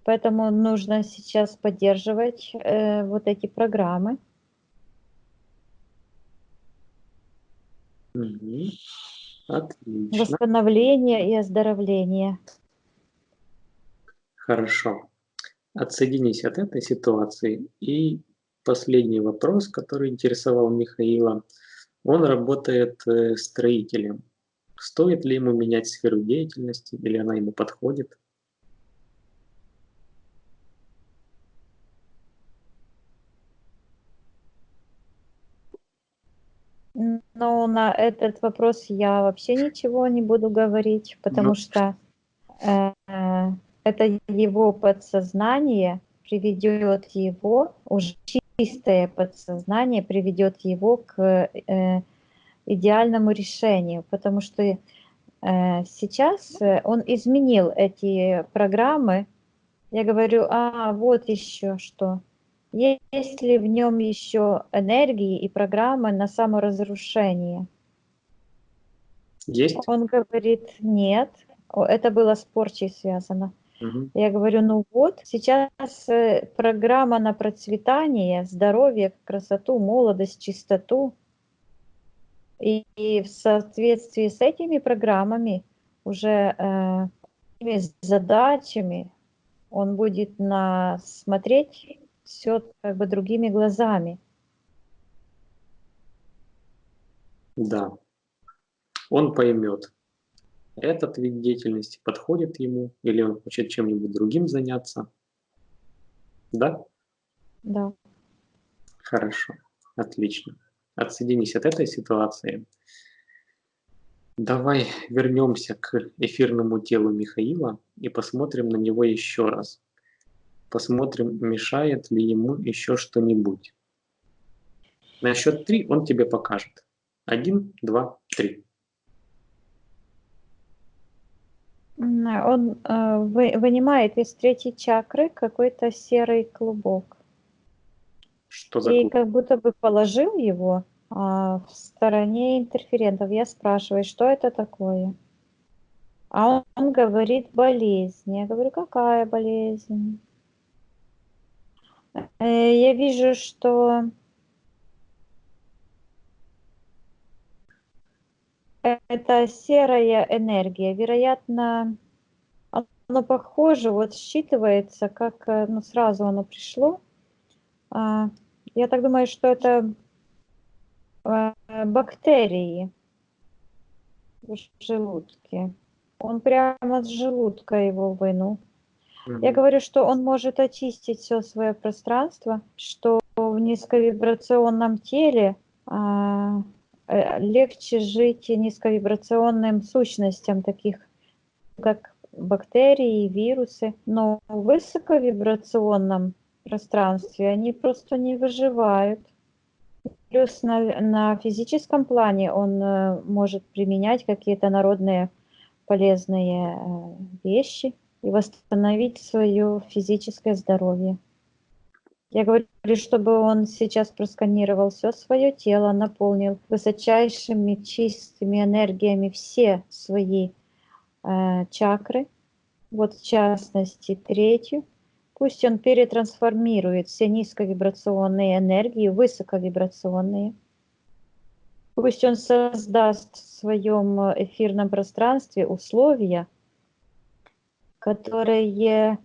Speaker 3: Поэтому нужно сейчас поддерживать вот эти программы.
Speaker 1: Мгм. Отлично.
Speaker 3: Восстановления и оздоровления.
Speaker 1: Хорошо. Отсоединись от этой ситуации. И последний вопрос, который интересовал Михаила. Он работает строителем. Стоит ли ему менять сферу деятельности или она ему подходит?
Speaker 3: Но на этот вопрос я вообще ничего не буду говорить,
Speaker 1: Ну,
Speaker 3: потому что э, это его подсознание приведет его, уже чистое подсознание приведет его к идеальному решению, потому что сейчас он изменил эти программы. Я говорю, вот еще что. Есть ли в нем еще энергии и программы на саморазрушение?
Speaker 1: есть?
Speaker 3: Он говорит, нет. Это было с порчей связано.
Speaker 1: Мгм.
Speaker 3: Я говорю, ну вот, сейчас программа на процветание, здоровье, красоту, молодость, чистоту. И в соответствии с этими программами, уже этими задачами, он будет смотреть все как бы другими глазами.
Speaker 1: Да, он поймет, этот вид деятельности подходит ему, или он хочет чем-нибудь другим заняться. Да?
Speaker 3: Да.
Speaker 1: Хорошо, отлично. Отсоединись от этой ситуации. Давай вернемся к эфирному телу Михаила и посмотрим на него еще раз. Посмотрим, мешает ли ему еще что-нибудь. На счет 3 он тебе покажет. 1, 2, 3.
Speaker 3: Он вынимает из третьей чакры какой-то серый клубок.
Speaker 1: Что за
Speaker 3: И
Speaker 1: клуб?
Speaker 3: как будто бы положил его в стороне интерферентов. Я спрашиваю, что это такое? А он говорит болезнь. Я говорю, какая болезнь? Я вижу, что это серая энергия. Вероятно, оно похоже, вот считывается, как ну, сразу оно пришло. Я так думаю, что это бактерии в желудке. Он прямо с желудка его вынул. Я говорю, что он может очистить все свое пространство, что в низковибрационном теле легче жить низковибрационным сущностям, таких как бактерии, вирусы, но в высоковибрационном пространстве они просто не выживают. Плюс на физическом плане он может применять какие-то народные полезные вещи и восстановить свое физическое здоровье. Я говорю, чтобы он сейчас просканировал все свое тело, наполнил высочайшими чистыми энергиями все свои чакры, вот в частности третью. Пусть он перетрансформирует все низковибрационные энергии в высоковибрационные. Пусть он создаст в своем эфирном пространстве условия, которые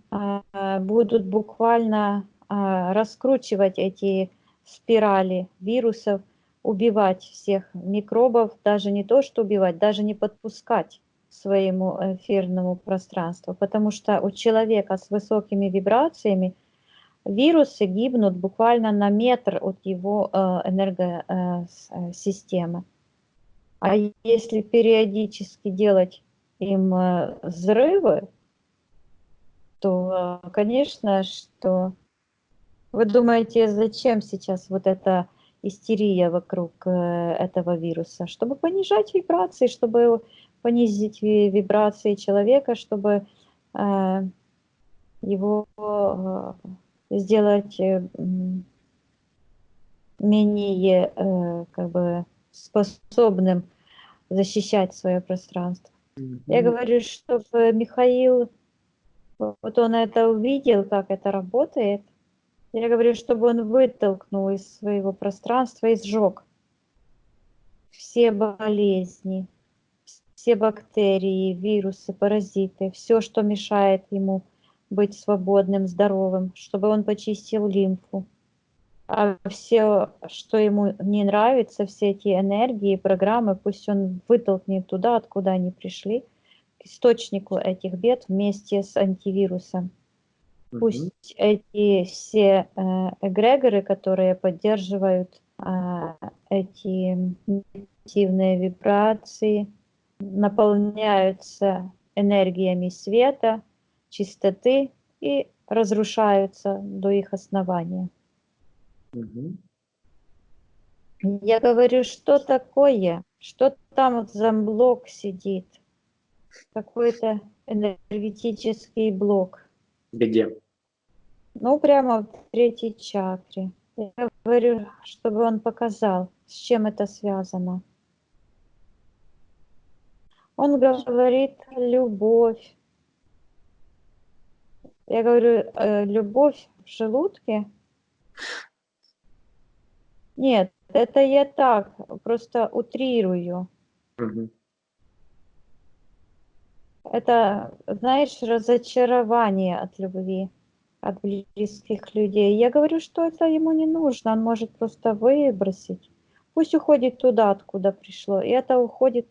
Speaker 3: будут буквально раскручивать эти спирали вирусов, убивать всех микробов, даже не то, что убивать, даже не подпускать к своему эфирному пространству, потому что у человека с высокими вибрациями вирусы гибнут буквально на метр от его энергосистемы. А если периодически делать им взрывы, то, конечно, что вы думаете, зачем сейчас вот эта истерия вокруг этого вируса? Чтобы понижать вибрации, чтобы понизить вибрации человека, чтобы его сделать менее как бы способным защищать свое пространство. Я говорю, чтобы Михаил, вот он это увидел, как это работает. Я говорю, чтобы он вытолкнул из своего пространства и сжег все болезни, все бактерии, вирусы, паразиты, все, что мешает ему быть свободным, здоровым, чтобы он почистил лимфу. А все, что ему не нравится, все эти энергии, программы, пусть он вытолкнет туда, откуда они пришли, к источнику этих бед вместе с антивирусом. Пусть эти все эгрегоры, которые поддерживают эти негативные вибрации, наполняются энергиями света, чистоты и разрушаются до их основания. Я говорю, что такое? Что там вот за блок сидит? Какой-то энергетический блок.
Speaker 1: Где?
Speaker 3: Ну, прямо в третьей чакре. Я говорю, чтобы он показал, с чем это связано. Он говорит любовь. Я говорю, любовь в желудке? Нет, это я так, просто утрирую.
Speaker 1: Мгм.
Speaker 3: Это, знаешь, разочарование от любви, от близких людей. Я говорю, что это ему не нужно, он может просто выбросить. Пусть уходит туда, откуда пришло. И это уходит,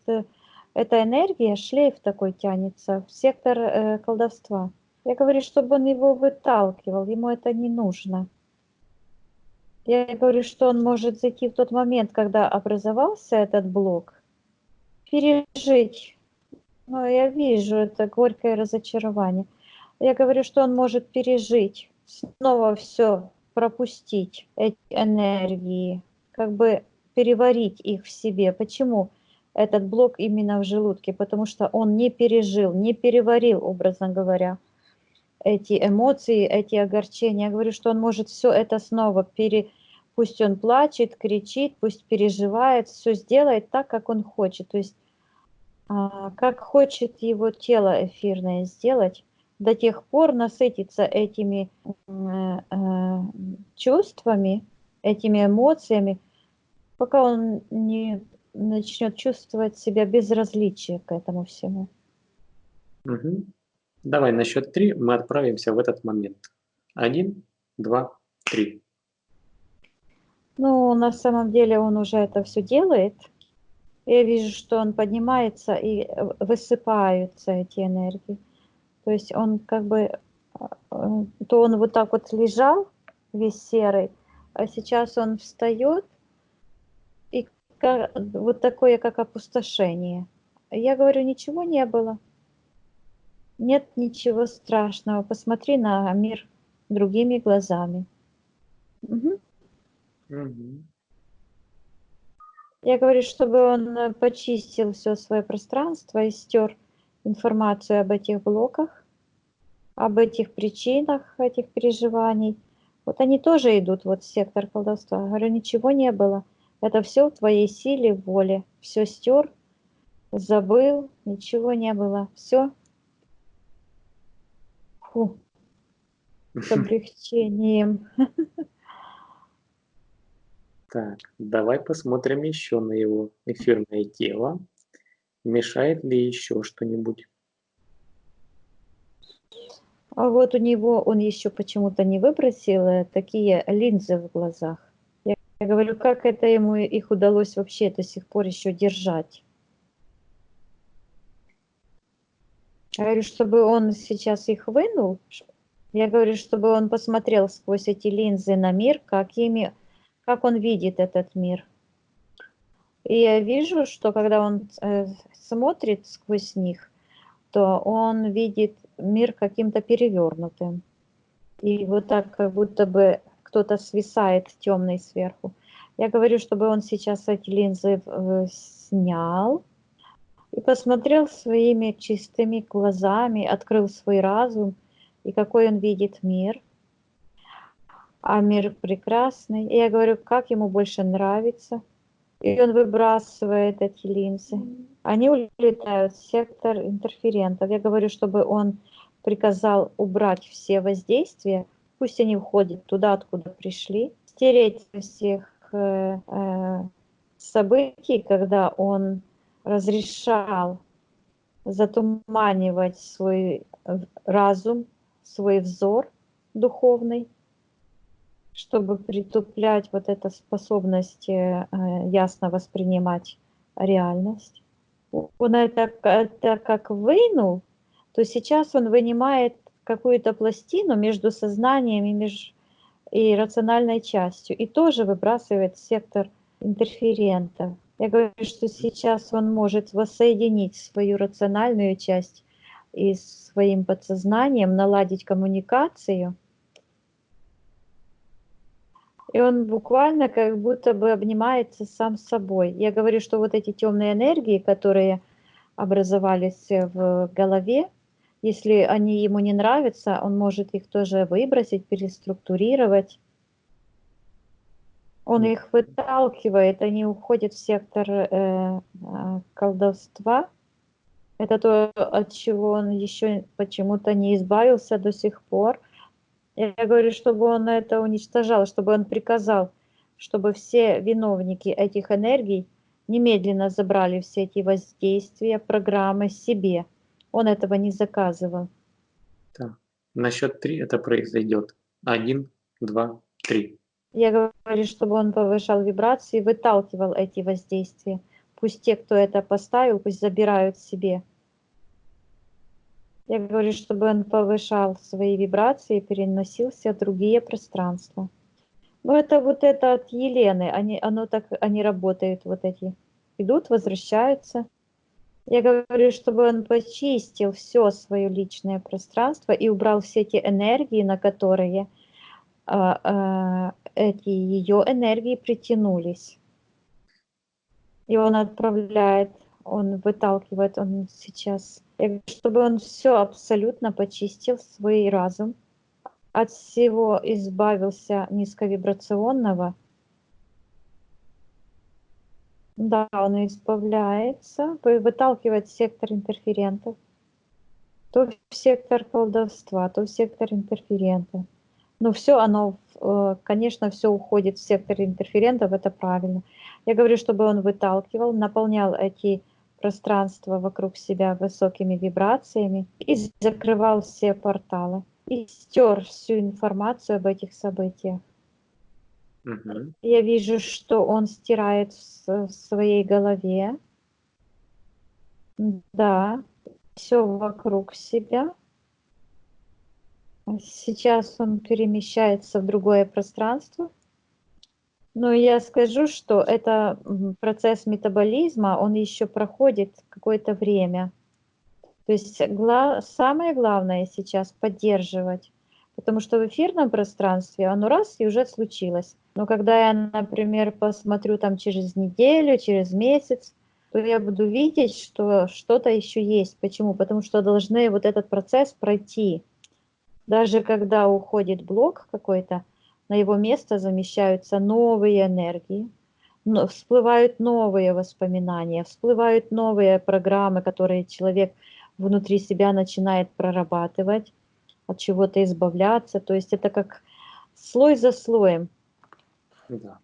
Speaker 3: эта энергия, шлейф такой тянется в сектор колдовства. Я говорю, чтобы он его выталкивал, ему это не нужно. Я говорю, что он может зайти в тот момент, когда образовался этот блок, пережить. Но я вижу это горькое разочарование. Я говорю, что он может пережить, снова все пропустить, эти энергии, как бы переварить их в себе. Почему этот блок именно в желудке? Потому что он не пережил, не переварил, образно говоря, эти эмоции, эти огорчения. Я говорю, что он может все это снова пусть он плачет, кричит, пусть переживает, все сделает так, как он хочет. То есть как хочет его тело эфирное сделать, до тех пор насытиться этими чувствами, этими эмоциями, пока он не начнет чувствовать себя безразличие к этому всему.
Speaker 1: Мгм. Давай на счет 3 мы отправимся в этот момент. 1, 2, 3.
Speaker 3: Ну, на самом деле он уже это все делает. Я вижу, что он поднимается и высыпаются эти энергии. То есть он как бы, то он вот так вот лежал, весь серый, а сейчас он встает, и вот такое, как опустошение. Я говорю, ничего не было. Нет ничего страшного. Посмотри на мир другими глазами. Мгм.
Speaker 1: Мгм.
Speaker 3: Я говорю, чтобы он почистил все свое пространство и стер информацию об этих блоках, об этих причинах этих переживаний. Вот они тоже идут вот в сектор колдовства. Я говорю, ничего не было. Это все в твоей силе, воле. Все стер, забыл, ничего не было. Все. Фу, с облегчением.
Speaker 1: Так, давай посмотрим еще на его эфирное тело. Мешает ли еще что-нибудь?
Speaker 3: А вот у него он еще почему-то не выбросил такие линзы в глазах. Я говорю, как это ему их удалось вообще до сих пор еще держать? Я говорю, чтобы он сейчас их вынул. Я говорю, чтобы он посмотрел сквозь эти линзы на мир, как он видит этот мир. И я вижу, что когда он смотрит сквозь них, то он видит мир каким-то перевернутым. И вот так, как будто бы кто-то свисает темный сверху. Я говорю, чтобы он сейчас эти линзы снял и посмотрел своими чистыми глазами, открыл свой разум, и какой он видит мир. А мир прекрасный. И я говорю, как ему больше нравится. И он выбрасывает эти линзы. Они улетают в сектор интерферентов. Я говорю, чтобы он приказал убрать все воздействия, пусть они уходят туда, откуда пришли, стереть всех событий, когда он разрешал затуманивать свой разум, свой взор духовный, чтобы притуплять вот эту способность ясно воспринимать реальность. Он это как вынул, то сейчас он вынимает какую-то пластину между сознанием и рациональной частью, и тоже выбрасывает в сектор интерферентов. Я говорю, что сейчас он может воссоединить свою рациональную часть и своим подсознанием наладить коммуникацию. И он буквально как будто бы обнимается сам с собой. Я говорю, что вот эти темные энергии, которые образовались в голове, если они ему не нравятся, он может их тоже выбросить, переструктурировать. Он их выталкивает, они уходят в сектор колдовства, Это то, от чего он еще почему-то не избавился до сих пор. Я говорю, чтобы он это уничтожал, чтобы он приказал, чтобы все виновники этих энергий немедленно забрали все эти воздействия, программы себе. Он этого не заказывал.
Speaker 1: Так. На счет 3 это произойдет. 1, 2, 3.
Speaker 3: Я говорю, чтобы он повышал вибрации, выталкивал эти воздействия. Пусть те, кто это поставил, пусть забирают себе. Я говорю, чтобы он повышал свои вибрации, переносился в другие пространства. Ну, это вот это от Елены. Они работают, вот эти. Идут, возвращаются. Я говорю, чтобы он почистил все свое личное пространство и убрал все эти энергии, на которые эти ее энергии притянулись. И он отправляет, он выталкивает, он сейчас, чтобы он все абсолютно почистил, свой разум, от всего избавился низковибрационного. Да, он избавляется, выталкивает сектор интерферентов. То в сектор колдовства, то в сектор интерферентов. Ну, все оно, конечно, все уходит в сектор интерферентов, это правильно. Я говорю, чтобы он выталкивал, наполнял эти пространства вокруг себя высокими вибрациями и закрывал все порталы. И стер всю информацию об этих событиях.
Speaker 1: Угу.
Speaker 3: Я вижу, что он стирает в своей голове. Да, все вокруг себя. Сейчас он перемещается в другое пространство. Но я скажу, что это процесс метаболизма, он еще проходит какое-то время. То есть самое главное сейчас поддерживать, потому что в эфирном пространстве оно раз и уже случилось. Но когда я, например, посмотрю там через неделю, через месяц, то я буду видеть, что что-то еще есть. Почему? Потому что должны вот этот процесс пройти. Даже когда уходит блок какой-то, на его место замещаются новые энергии, но всплывают новые воспоминания, всплывают новые программы, которые человек внутри себя начинает прорабатывать, от чего-то избавляться. То есть это как слой за слоем.
Speaker 1: Да.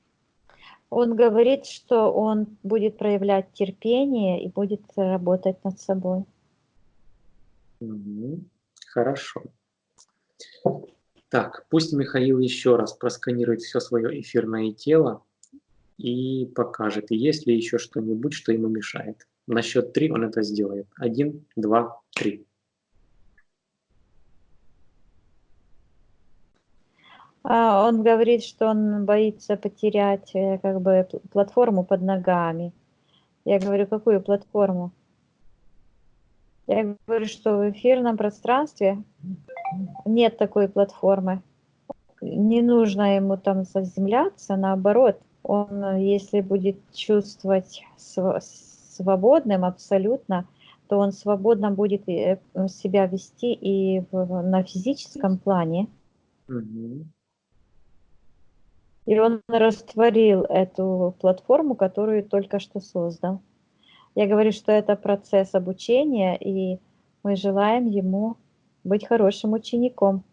Speaker 3: Он говорит, что он будет проявлять терпение и будет работать над собой.
Speaker 1: Угу. Хорошо. Так, пусть Михаил еще раз просканирует все свое эфирное тело и покажет, есть ли еще что-нибудь, что ему мешает. На счет 3 он это сделает. 1, 2, 3.
Speaker 3: Он говорит, что он боится потерять как бы платформу под ногами. Я говорю, какую платформу? Я говорю, что в эфирном пространстве нет такой платформы. Не нужно ему там заземляться, наоборот. Он, если будет чувствовать свободным абсолютно, то он свободно будет себя вести и на физическом плане.
Speaker 1: Угу.
Speaker 3: И он растворил эту платформу, которую только что создал. Я говорю, что это процесс обучения, и мы желаем ему быть хорошим учеником,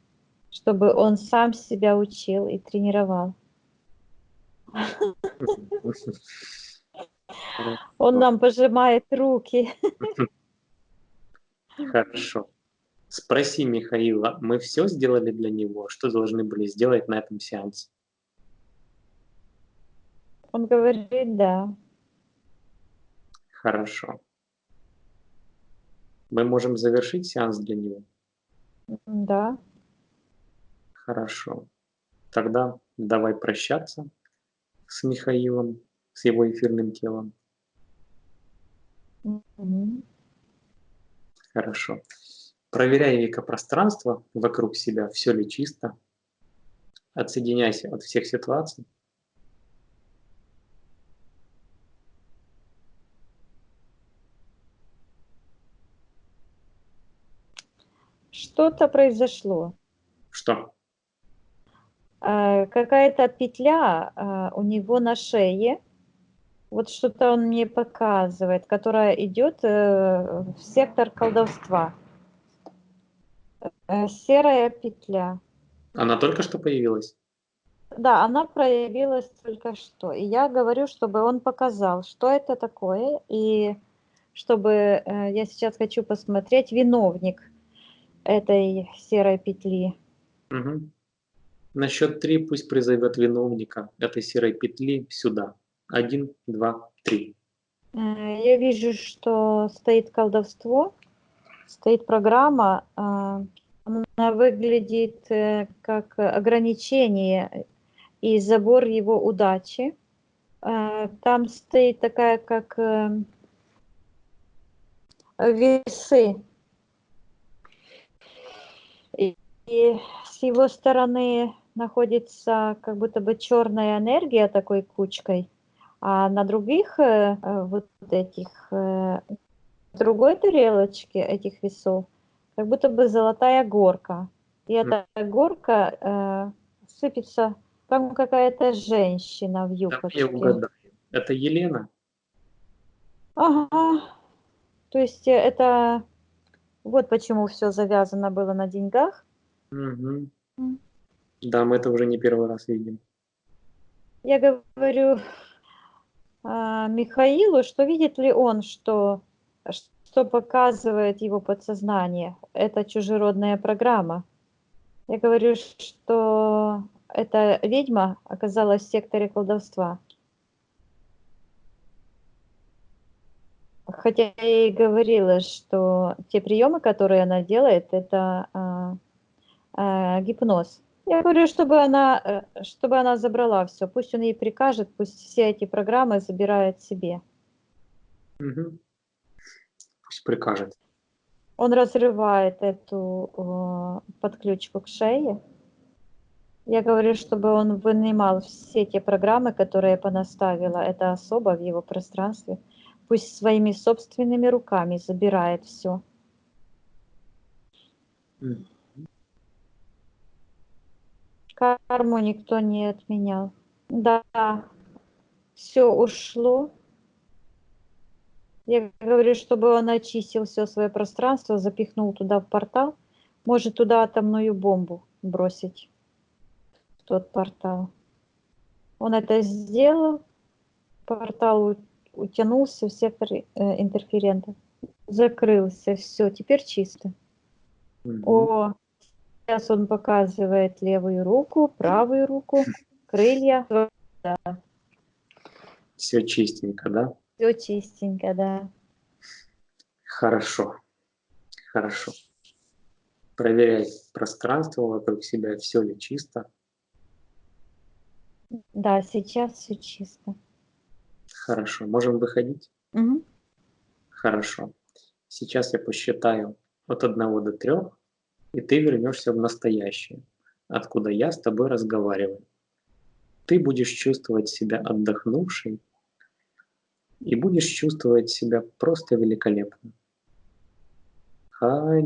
Speaker 3: чтобы он сам себя учил и тренировал. Он нам пожимает руки.
Speaker 1: Хорошо. Спроси Михаила, мы все сделали для него? Что должны были сделать на этом сеансе?
Speaker 3: Он говорит, да.
Speaker 1: Хорошо. Мы можем завершить сеанс для него?
Speaker 3: Да.
Speaker 1: Хорошо. Тогда давай прощаться с Михаилом, с его эфирным телом.
Speaker 3: Мгм.
Speaker 1: Хорошо. Проверяй экопространство вокруг себя, все ли чисто. Отсоединяйся от всех ситуаций.
Speaker 3: Что-то произошло.
Speaker 1: Что?
Speaker 3: Какая-то петля у него на шее. Вот что-то он мне показывает, которая идет в сектор колдовства. Серая петля.
Speaker 1: Она только что появилась?
Speaker 3: Да, она проявилась только что. И я говорю, чтобы он показал, что это такое, и чтобы я сейчас хочу посмотреть виновник этой серой петли.
Speaker 1: Мгм. На счет 3 пусть призовет виновника этой серой петли сюда. 1, 2, 3.
Speaker 3: Я вижу, что стоит колдовство, стоит программа. Она выглядит как ограничение и забор его удачи. Там стоит такая, как весы. И с его стороны находится как будто бы черная энергия такой кучкой, а на других вот этих другой тарелочке этих весов как будто бы золотая горка. И эта горка сыпется, там какая-то женщина в
Speaker 1: Давай я
Speaker 3: юбочке.
Speaker 1: угадаю. Это Елена?
Speaker 3: Ага. То есть это вот почему все завязано было на деньгах.
Speaker 1: Мгм. Да, мы это уже не первый раз видим.
Speaker 3: Я говорю Михаилу, что видит ли он, что показывает его подсознание. Это чужеродная программа. Я говорю, что эта ведьма оказалась в секторе колдовства. Хотя я и говорила, что те приемы, которые она делает, это гипноз. Я говорю, чтобы она забрала все. Пусть он ей прикажет, пусть все эти программы забирает себе.
Speaker 1: Мгм. Пусть прикажет.
Speaker 3: Он разрывает эту подключку к шее. Я говорю, чтобы он вынимал все те программы, которые понаставила эта особа в его пространстве. Пусть своими собственными руками забирает все.
Speaker 1: М.
Speaker 3: Карму никто не отменял. Да, все ушло. Я говорю, чтобы он очистил все свое пространство, запихнул туда в портал. Может туда атомную бомбу бросить, в тот портал. Он это сделал. Портал утянулся в сектор интерферента. Закрылся. Все, теперь чисто.
Speaker 1: Мгм.
Speaker 3: О, сейчас он показывает левую руку, правую руку, крылья.
Speaker 1: Все чистенько, да?
Speaker 3: Все чистенько, да.
Speaker 1: Хорошо. Хорошо. Проверяй пространство вокруг себя, все ли чисто.
Speaker 3: Да, сейчас все чисто.
Speaker 1: Хорошо. Можем выходить?
Speaker 3: Мгм.
Speaker 1: Хорошо. Сейчас я посчитаю от 1 до 3, и ты вернешься в настоящее, откуда я с тобой разговариваю. Ты будешь чувствовать себя отдохнувшей и будешь чувствовать себя просто великолепно. 1,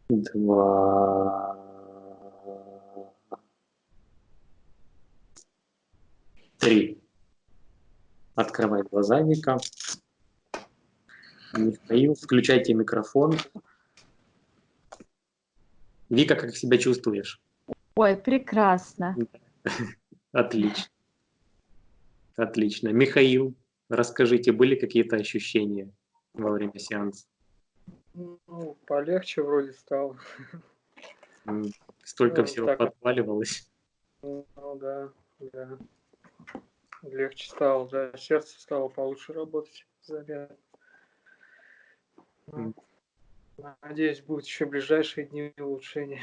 Speaker 1: 2, 3. Открывай глаза, Вика. Михаил, включайте микрофон. Вика, как себя чувствуешь?
Speaker 3: Ой, прекрасно.
Speaker 1: Отлично. Отлично. Михаил, расскажите, были какие-то ощущения во время сеанса?
Speaker 2: Ну, полегче вроде стало.
Speaker 1: Столько
Speaker 2: Ну,
Speaker 1: всего
Speaker 2: так.
Speaker 1: подваливалось.
Speaker 2: Ну да, да. Легче стало, да. Сердце стало получше работать. Заряд. Ну, надеюсь, будут еще ближайшие дни улучшения.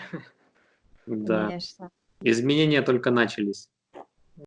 Speaker 1: Да.
Speaker 3: Конечно.
Speaker 1: Изменения только начались.